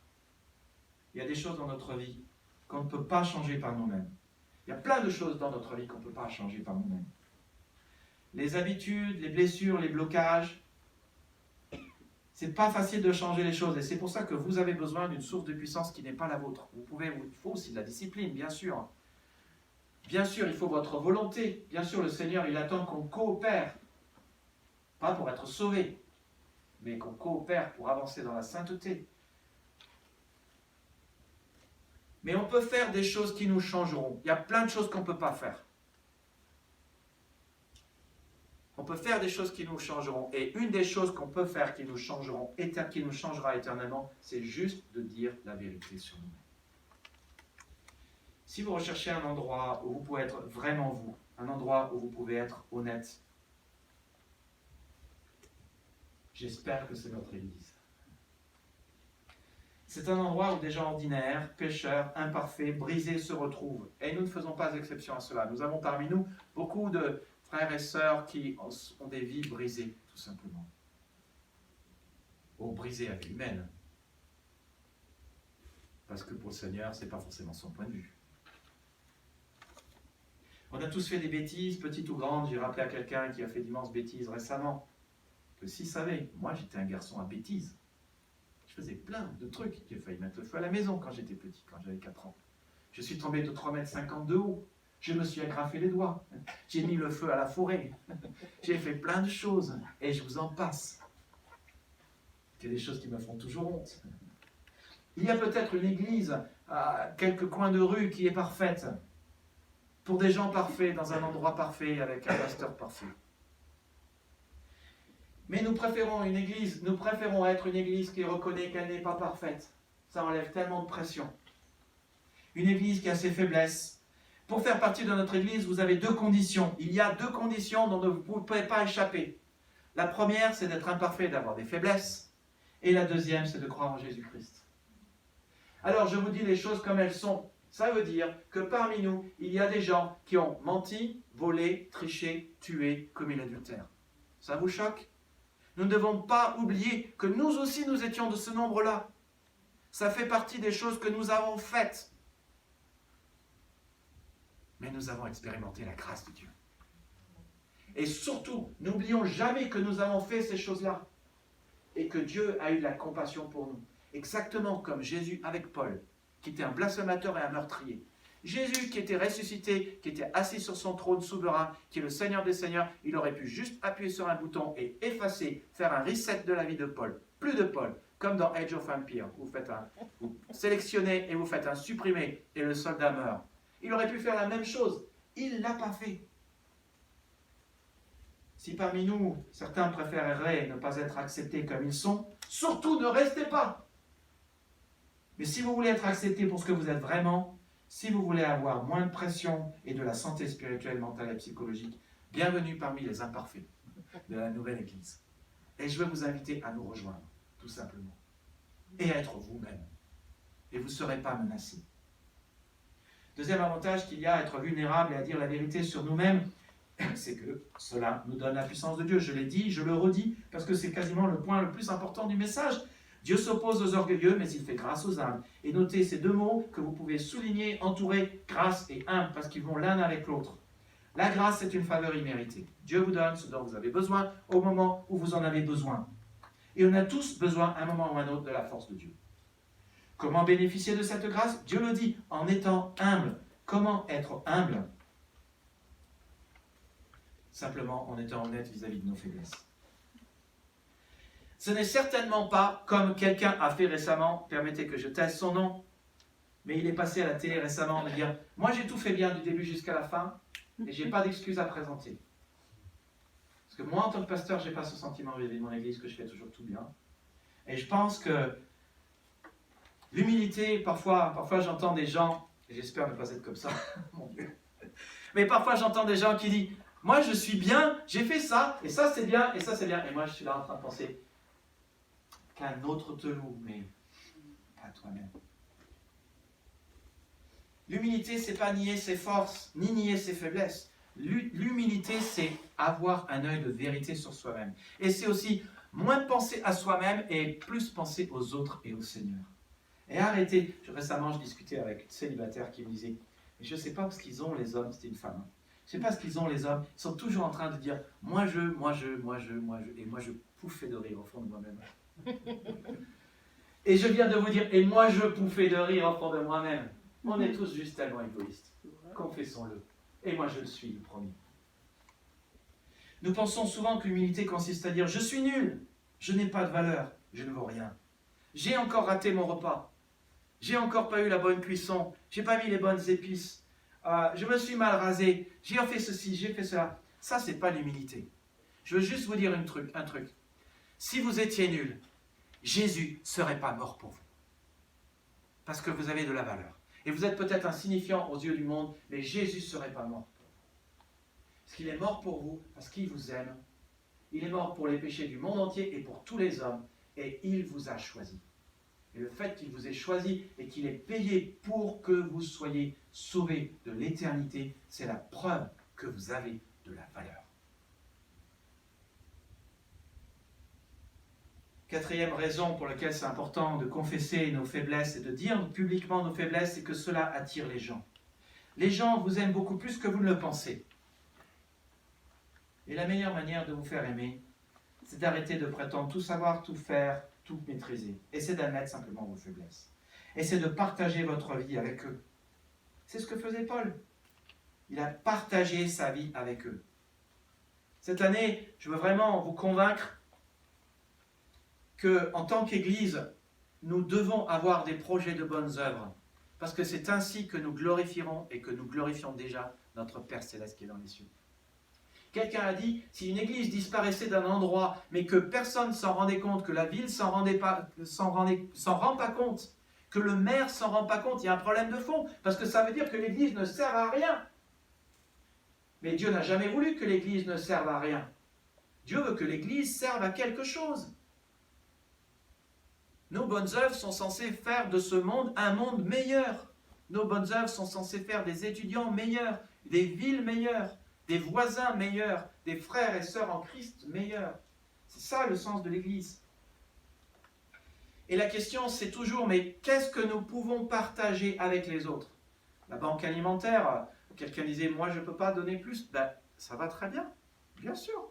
Il y a des choses dans notre vie qu'on ne peut pas changer par nous-mêmes. Il y a plein de choses dans notre vie qu'on ne peut pas changer par nous-mêmes. Les habitudes, les blessures, les blocages, c'est pas facile de changer les choses et c'est pour ça que vous avez besoin d'une source de puissance qui n'est pas la vôtre. Il faut aussi de la discipline, bien sûr. Bien sûr, il faut votre volonté. Bien sûr, le Seigneur, il attend qu'on coopère. Pas pour être sauvé, mais qu'on coopère pour avancer dans la sainteté. Mais on peut faire des choses qui nous changeront. Il y a plein de choses qu'on ne peut pas faire. On peut faire des choses qui nous changeront. Et une des choses qu'on peut faire qui nous changeront, qui nous changera éternellement, c'est juste de dire la vérité sur nous. Si vous recherchez un endroit où vous pouvez être vraiment vous, un endroit où vous pouvez être honnête, j'espère que c'est notre Église. C'est un endroit où des gens ordinaires, pécheurs, imparfaits, brisés se retrouvent. Et nous ne faisons pas exception à cela. Nous avons parmi nous beaucoup de frères et sœurs qui ont des vies brisées, tout simplement. Ou brisées à vie humaine. Parce que pour le Seigneur, ce n'est pas forcément son point de vue. On a tous fait des bêtises, petites ou grandes. J'ai rappelé à quelqu'un qui a fait d'immenses bêtises récemment, que s'il savait, moi j'étais un garçon à bêtises. Je faisais plein de trucs. J'ai failli mettre le feu à la maison quand j'étais petit, quand j'avais 4 ans. Je suis tombé de 3,50 m de haut. Je me suis agrafé les doigts. J'ai mis le feu à la forêt. J'ai fait plein de choses. Et je vous en passe. C'est des choses qui me font toujours honte. Il y a peut-être une église à quelques coins de rue qui est parfaite. Pour des gens parfaits, dans un endroit parfait, avec un pasteur parfait. Mais nous préférons être une église qui reconnaît qu'elle n'est pas parfaite. Ça enlève tellement de pression. Une église qui a ses faiblesses. Pour faire partie de notre église, vous avez 2 conditions. Il y a 2 conditions dont vous ne pouvez pas échapper. La première, c'est d'être imparfait, d'avoir des faiblesses. Et la deuxième, c'est de croire en Jésus-Christ. Alors, je vous dis les choses comme elles sont. Ça veut dire que parmi nous, il y a des gens qui ont menti, volé, triché, tué, commis l'adultère. Ça vous choque? Nous ne devons pas oublier que nous aussi, nous étions de ce nombre-là. Ça fait partie des choses que nous avons faites. Mais nous avons expérimenté la grâce de Dieu. Et surtout, n'oublions jamais que nous avons fait ces choses-là. Et que Dieu a eu de la compassion pour nous. Exactement comme Jésus avec Paul, qui était un blasphémateur et un meurtrier. Jésus qui était ressuscité, qui était assis sur son trône souverain, qui est le Seigneur des Seigneurs, il aurait pu juste appuyer sur un bouton et effacer, faire un reset de la vie de Paul. Plus de Paul, comme dans Age of Empire. Vous sélectionnez et vous faites un supprimer et le soldat meurt. Il aurait pu faire la même chose. Il ne l'a pas fait. Si parmi nous, certains préféreraient ne pas être acceptés comme ils sont, surtout ne restez pas. Mais si vous voulez être accepté pour ce que vous êtes vraiment, si vous voulez avoir moins de pression et de la santé spirituelle, mentale et psychologique, bienvenue parmi les imparfaits de la nouvelle Église. Et je vais vous inviter à nous rejoindre, tout simplement. Et à être vous-même. Et vous ne serez pas menacés. Deuxième avantage qu'il y a à être vulnérable et à dire la vérité sur nous-mêmes, c'est que cela nous donne la puissance de Dieu. Je l'ai dit, je le redis, parce que c'est quasiment le point le plus important du message. Dieu s'oppose aux orgueilleux, mais il fait grâce aux humbles. Et notez ces 2 mots que vous pouvez souligner, entourer, grâce et humble, parce qu'ils vont l'un avec l'autre. La grâce, c'est une faveur imméritée. Dieu vous donne ce dont vous avez besoin au moment où vous en avez besoin. Et on a tous besoin, à un moment ou à un autre, de la force de Dieu. Comment bénéficier de cette grâce? Dieu le dit, en étant humble. Comment être humble? Simplement en étant honnête vis-à-vis de nos faiblesses. Ce n'est certainement pas comme quelqu'un a fait récemment, permettez que je taise son nom, mais il est passé à la télé récemment de dire « Moi j'ai tout fait bien du début jusqu'à la fin et je n'ai pas d'excuses à présenter. » Parce que moi en tant que pasteur, je n'ai pas ce sentiment vis-à-vis de mon église que je fais toujours tout bien. Et je pense que l'humilité, parfois j'entends des gens, et j'espère ne pas être comme ça, mon Dieu, mais parfois j'entends des gens qui disent « Moi je suis bien, j'ai fait ça, et ça c'est bien, et ça c'est bien. » Et moi je suis là en train de penser qu'un autre te loue, mais pas toi-même. L'humilité, c'est pas nier ses forces, ni nier ses faiblesses. L'humilité, c'est avoir un œil de vérité sur soi-même. Et c'est aussi moins penser à soi-même et plus penser aux autres et au Seigneur. Et arrêtez. Récemment, je discutais avec une célibataire qui me disait « Je ne sais pas ce qu'ils ont les hommes, c'était une femme. Je ne sais pas ce qu'ils ont les hommes. Ils sont toujours en train de dire « moi je. » Et moi je pouffais de rire au fond de moi-même. Et je viens de vous dire, et moi je pouffais de rire au fond de moi-même. On est tous juste tellement égoïstes. Confessons-le. Et moi je le suis, le premier. Nous pensons souvent que l'humilité consiste à dire, je suis nul, je n'ai pas de valeur, je ne vaux rien. J'ai encore raté mon repas. J'ai encore pas eu la bonne cuisson. J'ai pas mis les bonnes épices. Je me suis mal rasé. J'ai fait ceci, j'ai fait cela. Ça, c'est pas l'humilité. Je veux juste vous dire un truc. Si vous étiez nul, Jésus ne serait pas mort pour vous. Parce que vous avez de la valeur. Et vous êtes peut-être insignifiant aux yeux du monde, mais Jésus ne serait pas mort pour vous. Parce qu'il est mort pour vous, parce qu'il vous aime. Il est mort pour les péchés du monde entier et pour tous les hommes. Et il vous a choisi. Et le fait qu'il vous ait choisi et qu'il ait payé pour que vous soyez sauvés de l'éternité, c'est la preuve que vous avez de la valeur. Quatrième raison pour laquelle c'est important de confesser nos faiblesses et de dire publiquement nos faiblesses, c'est que cela attire les gens. Les gens vous aiment beaucoup plus que vous ne le pensez. Et la meilleure manière de vous faire aimer, c'est d'arrêter de prétendre tout savoir, tout faire, tout maîtriser. Et c'est d'admettre simplement vos faiblesses. Et c'est de partager votre vie avec eux. C'est ce que faisait Paul. Il a partagé sa vie avec eux. Cette année, je veux vraiment vous convaincre qu'en tant qu'Église, nous devons avoir des projets de bonnes œuvres, parce que c'est ainsi que nous glorifierons et que nous glorifions déjà notre Père Céleste qui est dans les cieux. Quelqu'un a dit, si une Église disparaissait d'un endroit, mais que personne s'en rendait compte, que la ville s'en rend pas compte, que le maire ne s'en rend pas compte. Il y a un problème de fond, parce que ça veut dire que l'Église ne sert à rien. Mais Dieu n'a jamais voulu que l'Église ne serve à rien. Dieu veut que l'Église serve à quelque chose. Nos bonnes œuvres sont censées faire de ce monde un monde meilleur. Nos bonnes œuvres sont censées faire des étudiants meilleurs, des villes meilleures, des voisins meilleurs, des frères et sœurs en Christ meilleurs. C'est ça le sens de l'Église. Et la question, c'est toujours, mais qu'est-ce que nous pouvons partager avec les autres? La banque alimentaire, quelqu'un disait, moi je ne peux pas donner plus. Ben, ça va très bien sûr.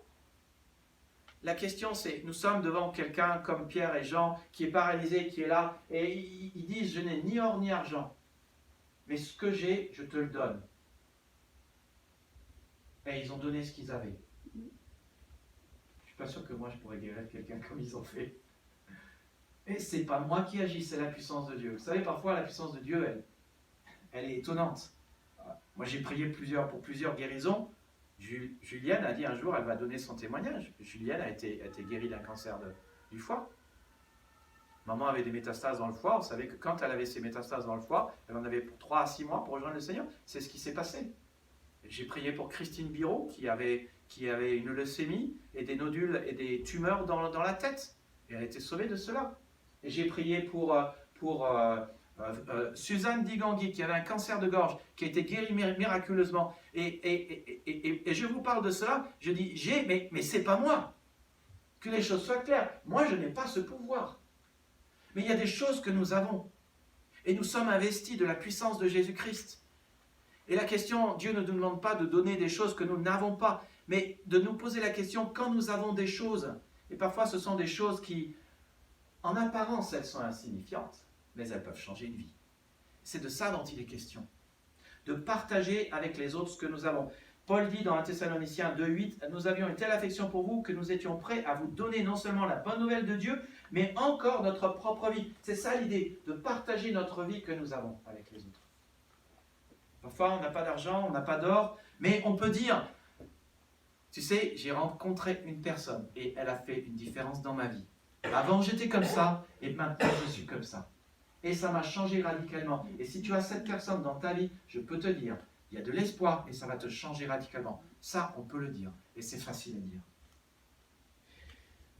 La question, c'est, nous sommes devant quelqu'un comme Pierre et Jean, qui est paralysé, qui est là, et ils disent, je n'ai ni or ni argent, mais ce que j'ai, je te le donne. Et ils ont donné ce qu'ils avaient. Je ne suis pas sûr que moi je pourrais guérir quelqu'un comme ils ont fait. Et ce n'est pas moi qui agis, c'est la puissance de Dieu. Vous savez, parfois la puissance de Dieu, elle est étonnante. Moi j'ai prié pour plusieurs guérisons. Julienne a dit un jour, elle va donner son témoignage. Julienne a été guérie d'un cancer du foie. Maman avait des métastases dans le foie. Vous savez que quand elle avait ces métastases dans le foie, elle en avait pour 3 à 6 mois pour rejoindre le Seigneur. C'est ce qui s'est passé. J'ai prié pour Christine Biro, qui avait une leucémie et des nodules et des tumeurs dans la tête. Et elle a été sauvée de cela. Et j'ai prié pour Suzanne Digangui, qui avait un cancer de gorge, qui a été guérie miraculeusement. Et je vous parle de cela, je dis, mais c'est pas moi. Que les choses soient claires. Moi, je n'ai pas ce pouvoir. Mais il y a des choses que nous avons. Et nous sommes investis de la puissance de Jésus-Christ. Et la question, Dieu ne nous demande pas de donner des choses que nous n'avons pas, mais de nous poser la question quand nous avons des choses. Et parfois, ce sont des choses qui, en apparence, elles sont insignifiantes, mais elles peuvent changer une vie. C'est de ça dont il est question. De partager avec les autres ce que nous avons. Paul dit dans 1 Thessaloniciens 2,8, « Nous avions une telle affection pour vous que nous étions prêts à vous donner non seulement la bonne nouvelle de Dieu, mais encore notre propre vie. » C'est ça l'idée, de partager notre vie que nous avons avec les autres. Parfois, on n'a pas d'argent, on n'a pas d'or, mais on peut dire, tu sais, j'ai rencontré une personne et elle a fait une différence dans ma vie. Avant, j'étais comme ça et maintenant, je suis comme ça. Et ça m'a changé radicalement. Et si tu as cette personne dans ta vie, je peux te dire, il y a de l'espoir et ça va te changer radicalement. Ça, on peut le dire et c'est facile à dire.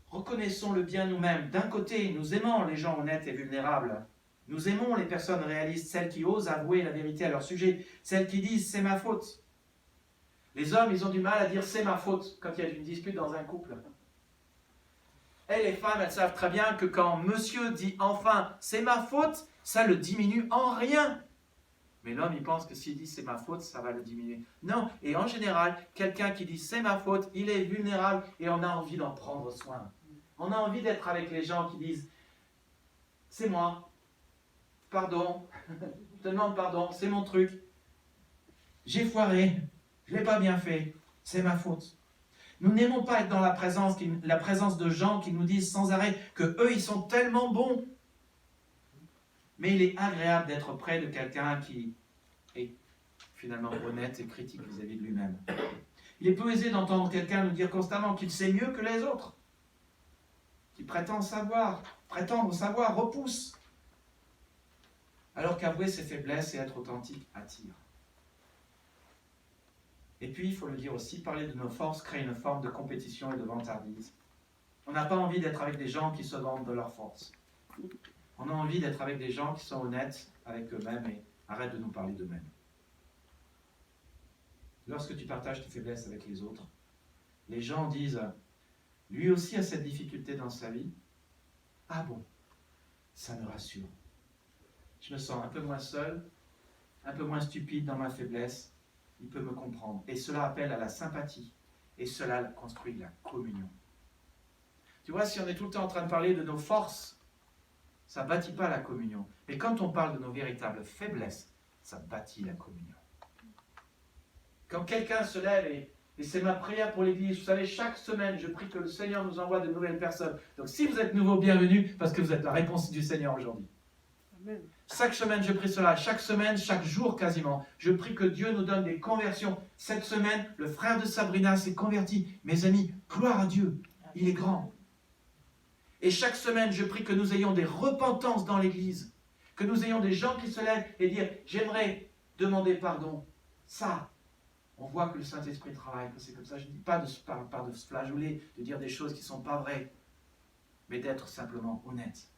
Reconnaissons le bien nous-mêmes. D'un côté, nous aimons les gens honnêtes et vulnérables. Nous aimons les personnes réalistes, celles qui osent avouer la vérité à leur sujet, celles qui disent « c'est ma faute ». Les hommes, ils ont du mal à dire « c'est ma faute » quand il y a une dispute dans un couple. Et les femmes, elles savent très bien que quand monsieur dit enfin « c'est ma faute », ça le diminue en rien. Mais l'homme, il pense que s'il dit « c'est ma faute », ça va le diminuer. Non, et en général, quelqu'un qui dit « c'est ma faute », il est vulnérable et on a envie d'en prendre soin. On a envie d'être avec les gens qui disent « c'est moi ». Pardon, je te demande pardon, c'est mon truc. J'ai foiré, je ne l'ai pas bien fait, c'est ma faute. Nous n'aimons pas être dans la présence de gens qui nous disent sans arrêt que eux ils sont tellement bons. Mais il est agréable d'être près de quelqu'un qui est finalement honnête et critique vis-à-vis de lui-même. Il est peu aisé d'entendre quelqu'un nous dire constamment qu'il sait mieux que les autres, qui prétendre savoir, repousse. Alors qu'avouer ses faiblesses et être authentique attire. Et puis, il faut le dire aussi, parler de nos forces crée une forme de compétition et de vantardise. On n'a pas envie d'être avec des gens qui se vantent de leurs forces. On a envie d'être avec des gens qui sont honnêtes avec eux-mêmes et arrêtent de nous parler d'eux-mêmes. Lorsque tu partages tes faiblesses avec les autres, les gens disent « lui aussi a cette difficulté dans sa vie ». Ah bon, ça me rassure. Je me sens un peu moins seul, un peu moins stupide dans ma faiblesse. Il peut me comprendre. Et cela appelle à la sympathie. Et cela construit la communion. Tu vois, si on est tout le temps en train de parler de nos forces, ça ne bâtit pas la communion. Mais quand on parle de nos véritables faiblesses, ça bâtit la communion. Quand quelqu'un se lève, et c'est ma prière pour l'Église, vous savez, chaque semaine, je prie que le Seigneur nous envoie de nouvelles personnes. Donc si vous êtes nouveau, bienvenue, parce que vous êtes la réponse du Seigneur aujourd'hui. Amen. Chaque semaine, je prie cela. Chaque semaine, chaque jour quasiment. Je prie que Dieu nous donne des conversions. Cette semaine, le frère de Sabrina s'est converti. Mes amis, gloire à Dieu. Il est grand. Et chaque semaine, je prie que nous ayons des repentances dans l'Église. Que nous ayons des gens qui se lèvent et dire « J'aimerais demander pardon ». Ça, on voit que le Saint-Esprit travaille, que c'est comme ça. Je ne dis pas de se flageoler, de dire des choses qui ne sont pas vraies, mais d'être simplement honnête.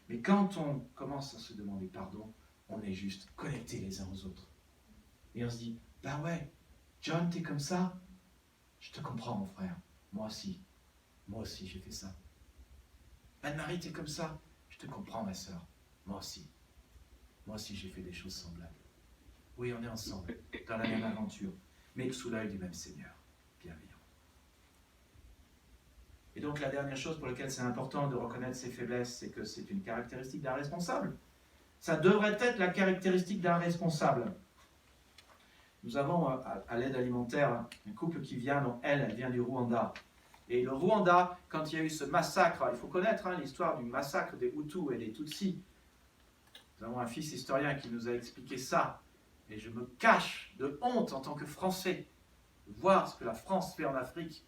Mais quand on commence à se demander pardon, on est juste connectés les uns aux autres. Et on se dit, ben ouais, John, t'es comme ça? Je te comprends, mon frère. Moi aussi j'ai fait ça. Anne-Marie, t'es comme ça? Je te comprends, ma sœur. Moi aussi j'ai fait des choses semblables. Oui, on est ensemble, dans la même aventure, mais sous l'œil du même Seigneur, bienveillant. Et donc la dernière chose pour laquelle c'est important de reconnaître ses faiblesses, c'est que c'est une caractéristique d'un responsable. Ça devrait être la caractéristique d'un responsable. Nous avons à l'aide alimentaire un couple qui vient, dont elle vient du Rwanda. Et le Rwanda, quand il y a eu ce massacre, il faut connaître l'histoire du massacre des Hutus et des Tutsis. Nous avons un fils historien qui nous a expliqué ça. Et je me cache de honte en tant que Français de voir ce que la France fait en Afrique.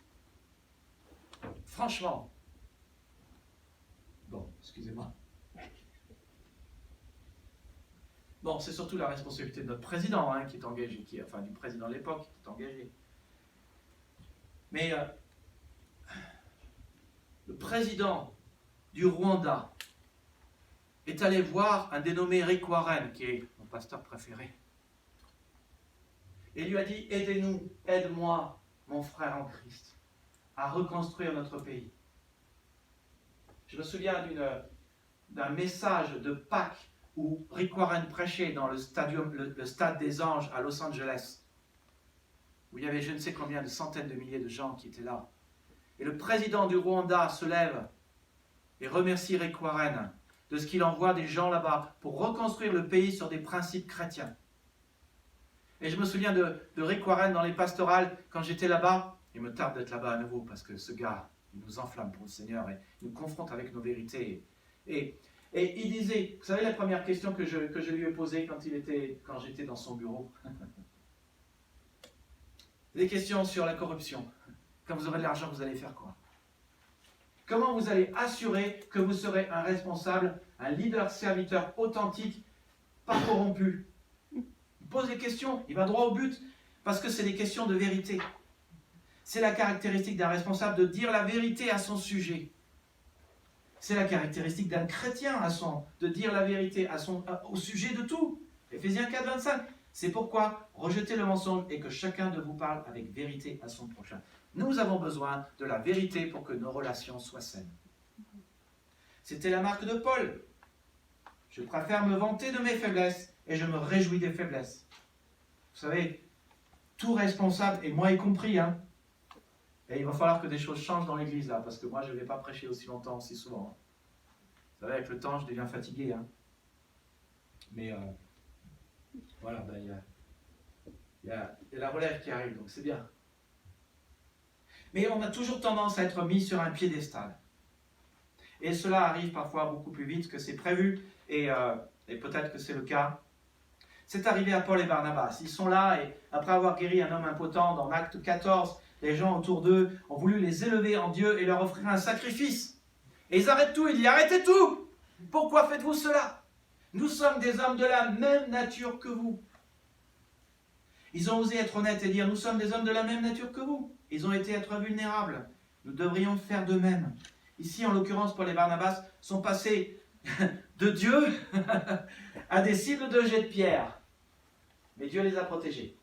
Franchement. Bon, excusez-moi. Bon, c'est surtout la responsabilité de notre président qui est engagé, enfin du président de l'époque qui est engagé. Mais le président du Rwanda est allé voir un dénommé Rick Warren, qui est mon pasteur préféré, et lui a dit « Aidez-nous, aide-moi, mon frère en Christ, à reconstruire notre pays. » Je me souviens d'un message de Pâques où Rick Warren prêchait dans le stade des Anges à Los Angeles, où il y avait je ne sais combien de centaines de milliers de gens qui étaient là. Et le président du Rwanda se lève et remercie Rick Warren de ce qu'il envoie des gens là-bas pour reconstruire le pays sur des principes chrétiens. Et je me souviens de Rick Warren dans les pastorales, quand j'étais là-bas. Il me tarde d'être là-bas à nouveau parce que ce gars, il nous enflamme pour le Seigneur et il nous confronte avec nos vérités. Et il disait, vous savez la première question que je lui ai posée quand j'étais dans son bureau? Des questions sur la corruption. Quand vous aurez de l'argent, vous allez faire quoi? Comment vous allez assurer que vous serez un responsable, un leader serviteur authentique, pas corrompu? Il pose des questions, il va droit au but, parce que c'est des questions de vérité. C'est la caractéristique d'un responsable de dire la vérité à son sujet. C'est la caractéristique d'un chrétien de dire la vérité au sujet de tout. Éphésiens 4, 25. C'est pourquoi rejetez le mensonge et que chacun de vous parle avec vérité à son prochain. Nous avons besoin de la vérité pour que nos relations soient saines. C'était la marque de Paul. Je préfère me vanter de mes faiblesses et je me réjouis des faiblesses. Vous savez, tout responsable, et moi y compris, et il va falloir que des choses changent dans l'église là, parce que moi je ne vais pas prêcher aussi longtemps, aussi souvent. Vous savez, avec le temps, je deviens fatigué. Mais voilà, il y a la relève qui arrive, donc c'est bien. Mais on a toujours tendance à être mis sur un piédestal. Et cela arrive parfois beaucoup plus vite que c'est prévu, et peut-être que c'est le cas. C'est arrivé à Paul et Barnabas. Ils sont là, et après avoir guéri un homme impotent dans Acte 14, les gens autour d'eux ont voulu les élever en Dieu et leur offrir un sacrifice. Et ils arrêtent tout, ils disent « Arrêtez tout! Pourquoi faites-vous cela? Nous sommes des hommes de la même nature que vous. » Ils ont osé être honnêtes et dire « Nous sommes des hommes de la même nature que vous. » Ils ont été être vulnérables. Nous devrions faire de même. Ici, en l'occurrence, Paul et Barnabas sont passés de Dieu à des cibles de jet de pierre. Mais Dieu les a protégés.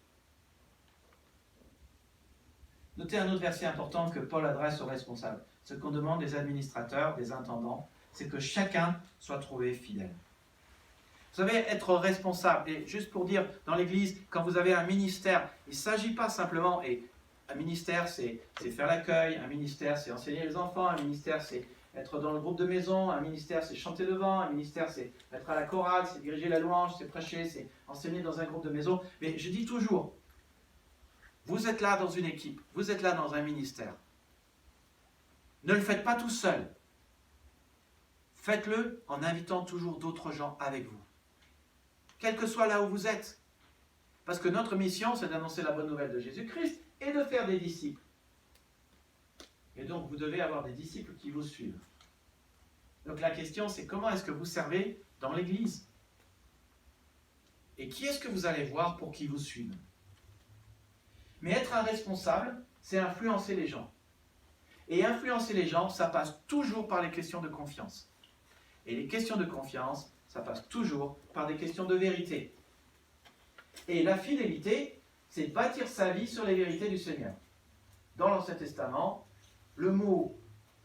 Notez un autre verset important que Paul adresse aux responsables. Ce qu'on demande des administrateurs, des intendants, c'est que chacun soit trouvé fidèle. Vous savez, être responsable, et juste pour dire, dans l'Église, quand vous avez un ministère, il ne s'agit pas simplement, et un ministère c'est faire l'accueil, un ministère c'est enseigner les enfants, un ministère c'est être dans le groupe de maison, un ministère c'est chanter devant, un ministère c'est être à la chorale, c'est diriger la louange, c'est prêcher, c'est enseigner dans un groupe de maison. Mais je dis toujours, vous êtes là dans une équipe, vous êtes là dans un ministère. Ne le faites pas tout seul. Faites-le en invitant toujours d'autres gens avec vous. Quel que soit là où vous êtes. Parce que notre mission, c'est d'annoncer la bonne nouvelle de Jésus-Christ et de faire des disciples. Et donc, vous devez avoir des disciples qui vous suivent. Donc la question, c'est comment est-ce que vous servez dans l'Église? Et qui est-ce que vous allez voir pour qu'ils vous suivent? Mais être un responsable, c'est influencer les gens. Et influencer les gens, ça passe toujours par les questions de confiance. Et les questions de confiance, ça passe toujours par des questions de vérité. Et la fidélité, c'est bâtir sa vie sur les vérités du Seigneur. Dans l'Ancien Testament, le mot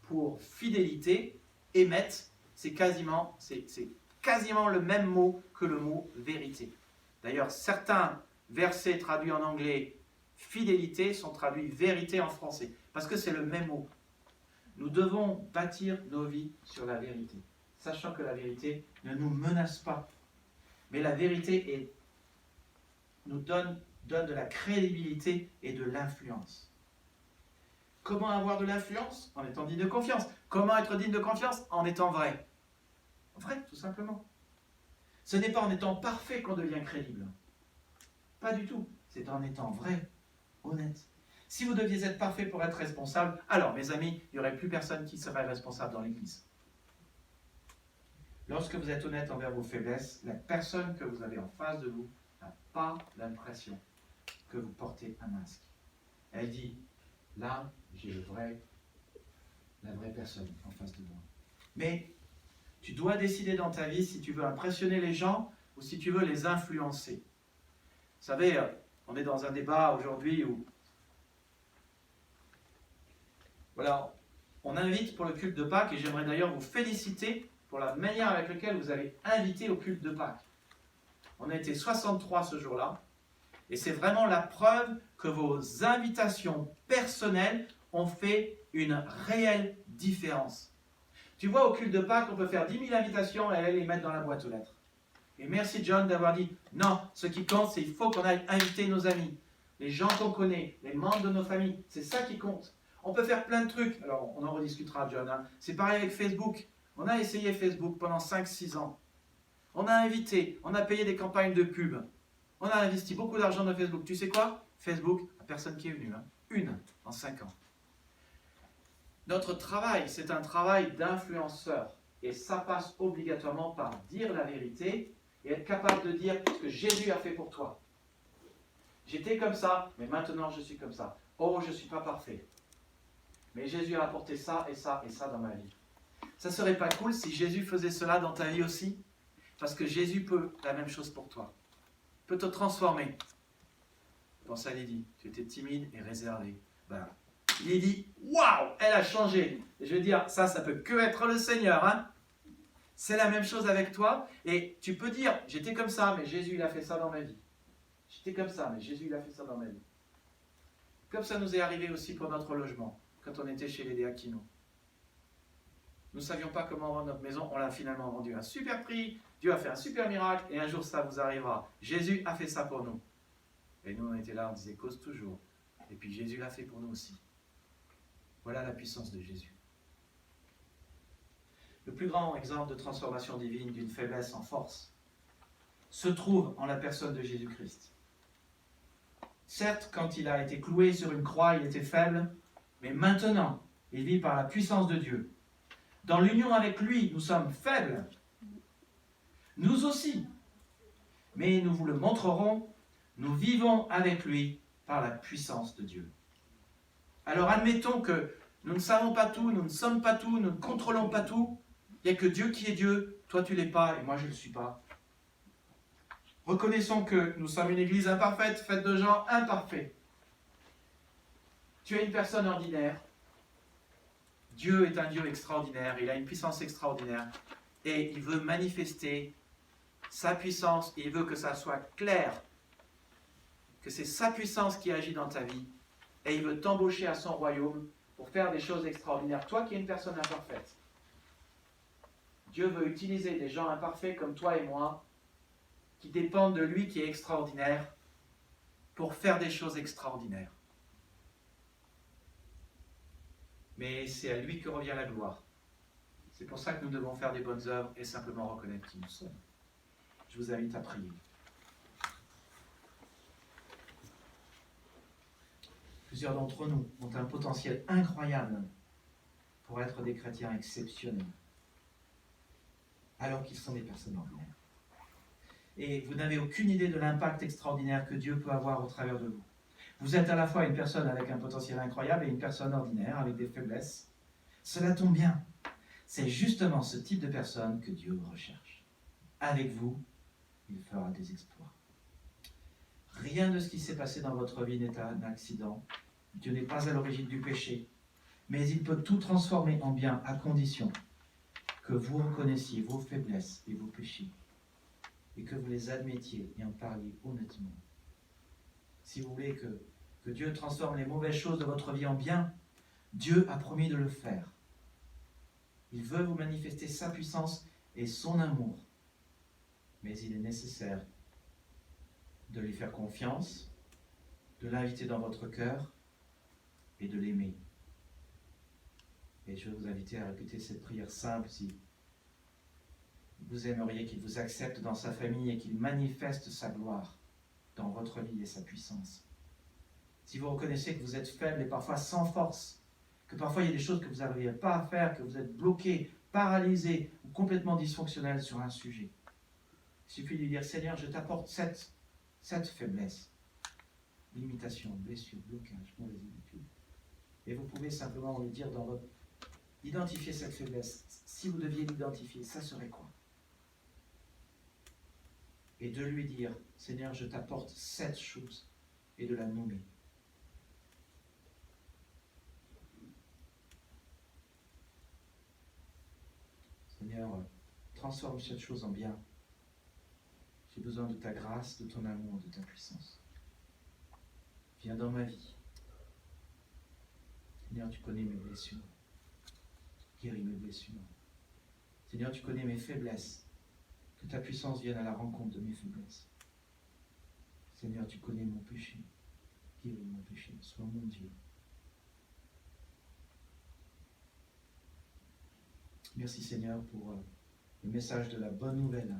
pour fidélité, émet, c'est quasiment le même mot que le mot vérité. D'ailleurs, certains versets traduits en anglais fidélité sont traduits vérité en français, parce que c'est le même mot. Nous devons bâtir nos vies sur la vérité, sachant que la vérité ne nous menace pas. Mais la vérité nous donne de la crédibilité et de l'influence. Comment avoir de l'influence? En étant digne de confiance. Comment être digne de confiance? En étant vrai. Vrai, tout simplement. Ce n'est pas en étant parfait qu'on devient crédible. Pas du tout. C'est en étant vrai, honnête. Si vous deviez être parfait pour être responsable, alors, mes amis, il n'y aurait plus personne qui serait responsable dans l'Église. Lorsque vous êtes honnête envers vos faiblesses, la personne que vous avez en face de vous n'a pas l'impression que vous portez un masque. Elle dit, là, j'ai la vraie personne en face de moi. Mais tu dois décider dans ta vie si tu veux impressionner les gens ou si tu veux les influencer. Vous savez, on est dans un débat aujourd'hui où voilà, on invite pour le culte de Pâques et j'aimerais d'ailleurs vous féliciter pour la manière avec laquelle vous avez invité au culte de Pâques. On a été 63 ce jour-là et c'est vraiment la preuve que vos invitations personnelles ont fait une réelle différence. Tu vois, au culte de Pâques, on peut faire 10 000 invitations et aller les mettre dans la boîte aux lettres. Et merci John d'avoir dit, non, ce qui compte, c'est qu'il faut qu'on aille inviter nos amis, les gens qu'on connaît, les membres de nos familles, c'est ça qui compte. On peut faire plein de trucs, alors on en rediscutera John, hein. C'est pareil avec Facebook. On a essayé Facebook pendant 5-6 ans. On a invité, on a payé des campagnes de pub. On a investi beaucoup d'argent dans Facebook. Tu sais quoi? Facebook, la personne qui est venue, hein. Une en 5 ans. Notre travail, c'est un travail d'influenceur. Et ça passe obligatoirement par dire la vérité et être capable de dire ce que Jésus a fait pour toi. J'étais comme ça, mais maintenant je suis comme ça. Oh, je ne suis pas parfait. Mais Jésus a apporté ça et ça et ça dans ma vie. Ça ne serait pas cool si Jésus faisait cela dans ta vie aussi? Parce que Jésus peut la même chose pour toi. Il peut te transformer. Pense à Lydie, tu étais timide et réservé. Ben, Lydie, waouh, elle a changé. Et je veux dire, ça peut que être le Seigneur. Hein? C'est la même chose avec toi. Et tu peux dire, j'étais comme ça, mais Jésus il a fait ça dans ma vie. J'étais comme ça, mais Jésus il a fait ça dans ma vie. Comme ça nous est arrivé aussi pour notre logement, quand on était chez les Deakinos. Nous ne savions pas comment vendre notre maison, on l'a finalement vendu à un super prix, Dieu a fait un super miracle, et un jour ça vous arrivera. Jésus a fait ça pour nous. Et nous on était là, on disait cause toujours. Et puis Jésus l'a fait pour nous aussi. Voilà la puissance de Jésus. Le plus grand exemple de transformation divine d'une faiblesse en force se trouve en la personne de Jésus-Christ. Certes, quand il a été cloué sur une croix, il était faible, mais maintenant, il vit par la puissance de Dieu. Dans l'union avec lui, nous sommes faibles. Nous aussi. Mais nous vous le montrerons, nous vivons avec lui par la puissance de Dieu. Alors admettons que nous ne savons pas tout, nous ne sommes pas tout, nous ne contrôlons pas tout. Il n'y a que Dieu qui est Dieu, toi tu ne l'es pas et moi je ne le suis pas. Reconnaissons que nous sommes une église imparfaite, faite de gens imparfaits. Tu es une personne ordinaire. Dieu est un Dieu extraordinaire, il a une puissance extraordinaire et il veut manifester sa puissance, il veut que ça soit clair, que c'est sa puissance qui agit dans ta vie et il veut t'embaucher à son royaume pour faire des choses extraordinaires. Toi qui es une personne imparfaite, Dieu veut utiliser des gens imparfaits comme toi et moi qui dépendent de lui qui est extraordinaire pour faire des choses extraordinaires. Mais c'est à lui que revient la gloire. C'est pour ça que nous devons faire des bonnes œuvres et simplement reconnaître qui nous sommes. Je vous invite à prier. Plusieurs d'entre nous ont un potentiel incroyable pour être des chrétiens exceptionnels, alors qu'ils sont des personnes ordinaires. et vous n'avez aucune idée de l'impact extraordinaire que Dieu peut avoir au travers de vous. Vous êtes à la fois une personne avec un potentiel incroyable et une personne ordinaire avec des faiblesses. Cela tombe bien. C'est justement ce type de personne que Dieu recherche. Avec vous, il fera des exploits. Rien de ce qui s'est passé dans votre vie n'est un accident. Dieu n'est pas à l'origine du péché, mais il peut tout transformer en bien à condition que vous reconnaissiez vos faiblesses et vos péchés et que vous les admettiez et en parliez honnêtement. Si vous voulez que Dieu transforme les mauvaises choses de votre vie en bien, Dieu a promis de le faire. Il veut vous manifester sa puissance et son amour, mais il est nécessaire de lui faire confiance, de l'inviter dans votre cœur et de l'aimer. Et je vais vous inviter à répéter cette prière simple si vous aimeriez qu'il vous accepte dans sa famille et qu'il manifeste sa gloire dans votre vie et sa puissance. Si vous reconnaissez que vous êtes faible et parfois sans force, que parfois il y a des choses que vous n'arrivez pas à faire, que vous êtes bloqué, paralysé ou complètement dysfonctionnel sur un sujet, il suffit de lui dire, Seigneur, je t'apporte cette faiblesse, limitation, blessure, blocage, mauvaise habitude. Et vous pouvez simplement lui dire dans votre... Identifier cette faiblesse. Si vous deviez l'identifier, ça serait quoi? Et de lui dire, Seigneur, je t'apporte cette chose, et de la nommer. Seigneur, transforme cette chose en bien. J'ai besoin de ta grâce, de ton amour, de ta puissance. Viens dans ma vie. Seigneur, tu connais mes blessures. Guéris mes blessures. Seigneur, tu connais mes faiblesses. Que ta puissance vienne à la rencontre de mes faiblesses. Seigneur, tu connais mon péché. Guéris mon péché. Sois mon Dieu. Merci Seigneur pour le message de la bonne nouvelle,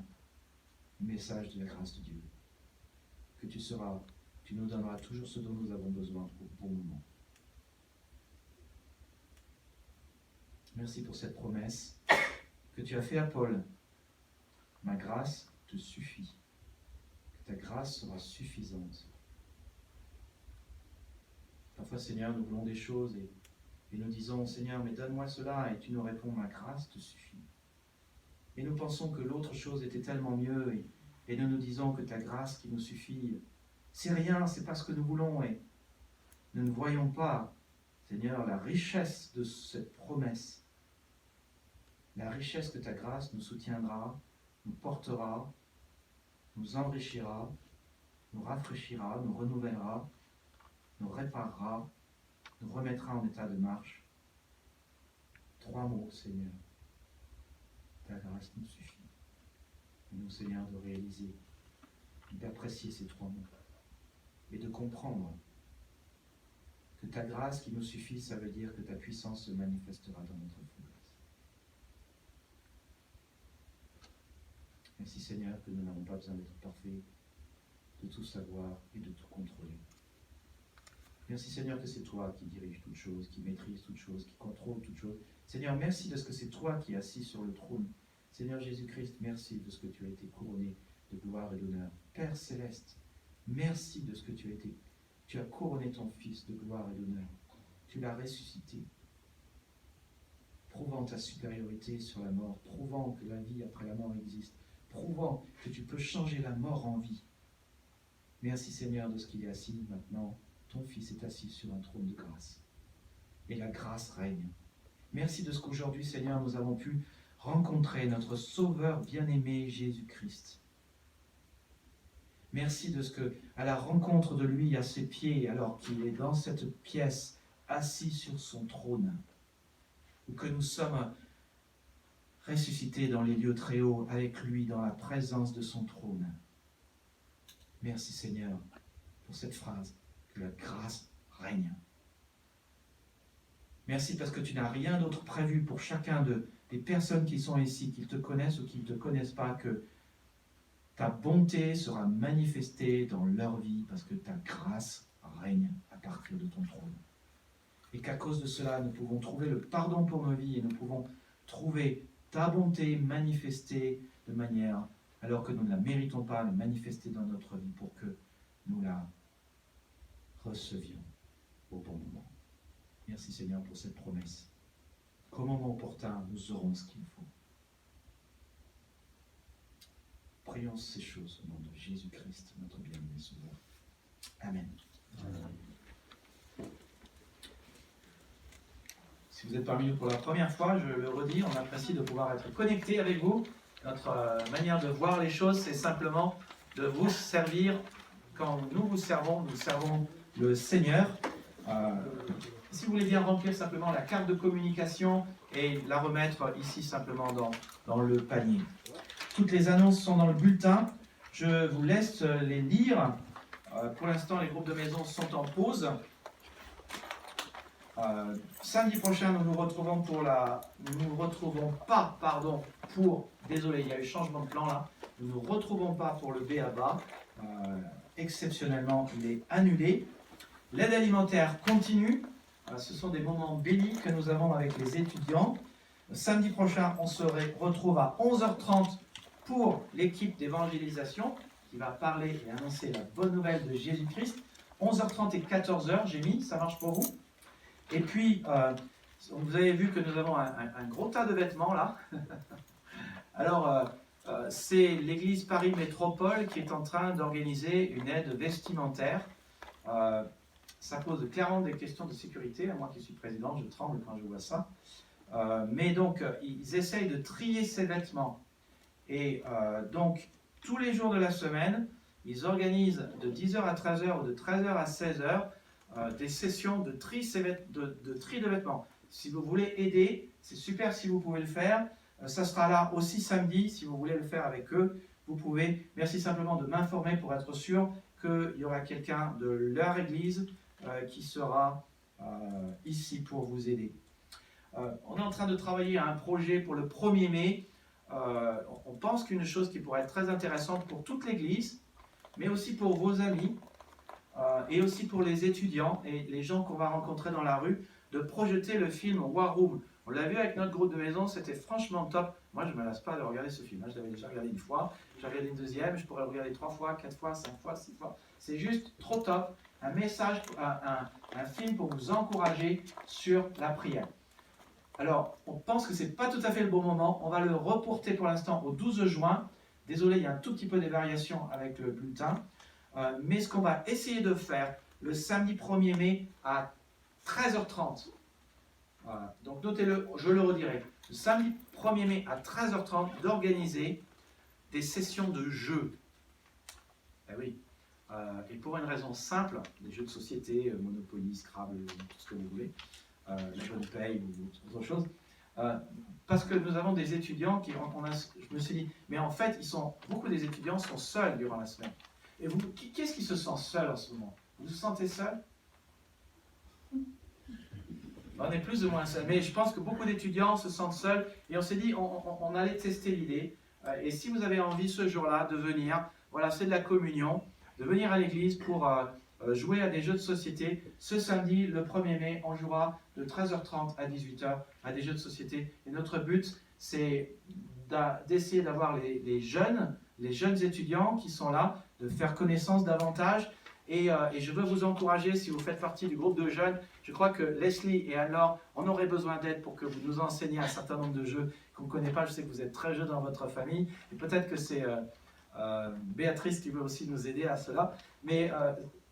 le message de la grâce de Dieu. Que tu nous donneras toujours ce dont nous avons besoin au bon moment. Merci pour cette promesse que tu as faite à Paul. Ma grâce te suffit. Que ta grâce sera suffisante. Parfois, Seigneur, nous voulons des choses et nous disons, Seigneur, mais donne-moi cela, et tu nous réponds, ma grâce te suffit. Et nous pensons que l'autre chose était tellement mieux, et nous nous disons que ta grâce qui nous suffit, c'est rien, c'est pas ce que nous voulons, et nous ne voyons pas, Seigneur, la richesse de cette promesse. La richesse que ta grâce nous soutiendra, nous portera, nous enrichira, nous rafraîchira, nous renouvellera, nous réparera, nous remettra en état de marche. 3 mots, Seigneur. Ta grâce nous suffit. Et nous, Seigneur, de réaliser, d'apprécier ces 3 mots et de comprendre que ta grâce qui nous suffit, ça veut dire que ta puissance se manifestera dans notre faiblesse. Merci Seigneur que nous n'avons pas besoin d'être parfaits, de tout savoir et de tout contrôler. Merci Seigneur que c'est toi qui dirige toutes choses, qui maîtrise toutes choses, qui contrôle toutes choses. Seigneur, merci de ce que c'est toi qui es assis sur le trône. Seigneur Jésus-Christ, merci de ce que tu as été couronné de gloire et d'honneur. Père Céleste, merci de ce que tu as couronné ton Fils de gloire et d'honneur. Tu l'as ressuscité, prouvant ta supériorité sur la mort, prouvant que la vie après la mort existe, prouvant que tu peux changer la mort en vie. Merci Seigneur de ce qu'il est assis maintenant. Ton Fils est assis sur un trône de grâce. Et la grâce règne. Merci de ce qu'aujourd'hui, Seigneur, nous avons pu rencontrer notre Sauveur bien-aimé Jésus-Christ. Merci de ce que, à la rencontre de lui à ses pieds, alors qu'il est dans cette pièce, assis sur son trône, ou que nous sommes ressuscités dans les lieux très hauts avec lui, dans la présence de son trône. Merci Seigneur pour cette phrase, que la grâce règne. Merci parce que tu n'as rien d'autre prévu pour chacun des personnes qui sont ici, qu'ils te connaissent ou qu'ils ne te connaissent pas, que ta bonté sera manifestée dans leur vie parce que ta grâce règne à partir de ton trône. Et qu'à cause de cela, nous pouvons trouver le pardon pour nos vies et nous pouvons trouver ta bonté manifestée de manière alors que nous ne la méritons pas, mais manifestée dans notre vie pour que nous la recevions au bon moment. Merci Seigneur pour cette promesse. Qu'au moment opportun, nous aurons ce qu'il faut. Prions ces choses au nom de Jésus-Christ, notre bien-aimé Sauveur. Amen. Si vous êtes parmi nous pour la première fois, je le redis, on apprécie de pouvoir être connecté avec vous. Notre manière de voir les choses, c'est simplement de vous servir. Quand nous servons le Seigneur. Si vous voulez bien remplir simplement la carte de communication et la remettre ici simplement dans le panier. Toutes les annonces sont dans le bulletin. Je vous laisse les lire. Pour l'instant, les groupes de maison sont en pause. Samedi prochain, nous nous retrouvons désolé, il y a eu changement de plan là. Nous ne nous retrouvons pas pour le B.A.B.A. Exceptionnellement, il est annulé. L'aide alimentaire continue. Ce sont des moments bénis que nous avons avec les étudiants. Samedi prochain, on se retrouve à 11h30 pour l'équipe d'évangélisation qui va parler et annoncer la bonne nouvelle de Jésus-Christ. 11h30 et 14h, j'ai mis, ça marche pour vous? Et puis, vous avez vu que nous avons un gros tas de vêtements là. Alors, c'est l'église Paris Métropole qui est en train d'organiser une aide vestimentaire. Ça pose clairement des questions de sécurité. Moi qui suis président, je tremble quand je vois ça. Mais donc, ils essayent de trier ces vêtements. Et donc, tous les jours de la semaine, ils organisent de 10h à 13h ou de 13h à 16h des sessions de tri de vêtements. Si vous voulez aider, c'est super si vous pouvez le faire. Ça sera là aussi samedi, si vous voulez le faire avec eux. Vous pouvez, merci simplement de m'informer pour être sûr qu'il y aura quelqu'un de leur église qui sera ici pour vous aider. On est en train de travailler à un projet pour le 1er mai. On pense qu'une chose qui pourrait être très intéressante pour toute l'église, mais aussi pour vos amis, et aussi pour les étudiants et les gens qu'on va rencontrer dans la rue, de projeter le film War Room. On l'a vu avec notre groupe de maison, c'était franchement top. Moi, je ne me lasse pas de regarder ce film. Je l'avais déjà regardé une fois, j'ai regardé une deuxième, je pourrais le regarder 3 fois, 4 fois, 5 fois, 6 fois. C'est juste trop top. Un message, un film pour vous encourager sur la prière. Alors, on pense que ce n'est pas tout à fait le bon moment. On va le reporter pour l'instant au 12 juin. Désolé, il y a un tout petit peu des variations avec le bulletin. Mais ce qu'on va essayer de faire le samedi 1er mai à 13h30. Voilà. Donc notez-le, je le redirai. Le samedi 1er mai à 13h30, d'organiser des sessions de jeux. Eh oui. Et pour une raison simple, des jeux de société, Monopoly, Scrabble, tout ce que vous voulez, la bonne paye ou autre chose. Parce que nous avons des étudiants qui, je me suis dit, mais en fait, beaucoup des étudiants sont seuls durant la semaine. Et vous, qu'est-ce qui se sent seul en ce moment? Vous vous sentez seul? On est plus ou moins seul, mais je pense que beaucoup d'étudiants se sentent seuls et on s'est dit on allait tester l'idée. Et si vous avez envie ce jour-là de venir, voilà, c'est de la communion, de venir à l'église pour jouer à des jeux de société. Ce samedi, le 1er mai, on jouera de 13h30 à 18h à des jeux de société. Et notre but, c'est d'essayer d'avoir les jeunes étudiants qui sont là, de faire connaissance davantage. Et je veux vous encourager, si vous faites partie du groupe de jeunes, je crois que Leslie et Anne-Laure, on aurait besoin d'aide pour que vous nous enseigniez un certain nombre de jeux qu'on ne connaît pas. Je sais que vous êtes très jeunes dans votre famille, et peut-être que c'est Béatrice qui veut aussi nous aider à cela. Mais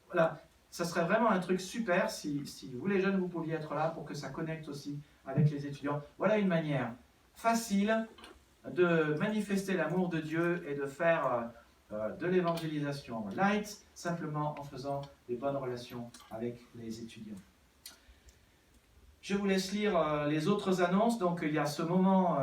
voilà, ça serait vraiment un truc super si vous les jeunes, vous pouviez être là pour que ça connecte aussi avec les étudiants. Voilà une manière facile de manifester l'amour de Dieu et de faire de l'évangélisation light, simplement en faisant des bonnes relations avec les étudiants. Je vous laisse lire les autres annonces. Donc il y a ce moment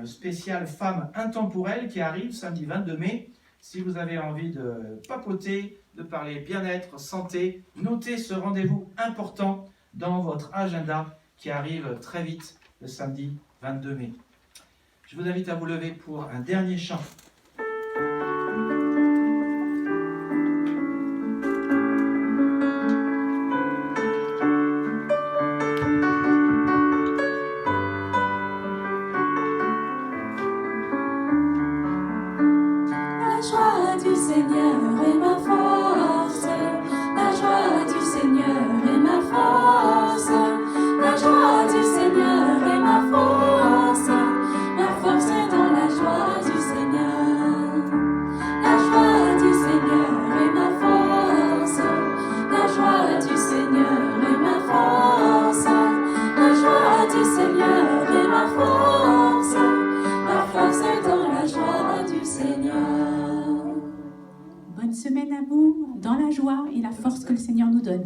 spécial Femmes intemporelles qui arrive samedi 22 mai. Si vous avez envie de papoter, de parler bien-être, santé, notez ce rendez-vous important dans votre agenda qui arrive très vite le samedi 22 mai. Je vous invite à vous lever pour un dernier chant. joie du Seigneur est ma force. La joie du Seigneur est ma force. La joie du Seigneur est ma force. Ma force est dans la joie du Seigneur. La joie du Seigneur est ma force. La joie du Seigneur est ma force. La joie du Seigneur est ma force. Ma force est dans la joie du Seigneur. Bonne semaine à vous, dans la joie et la force que le Seigneur nous donne.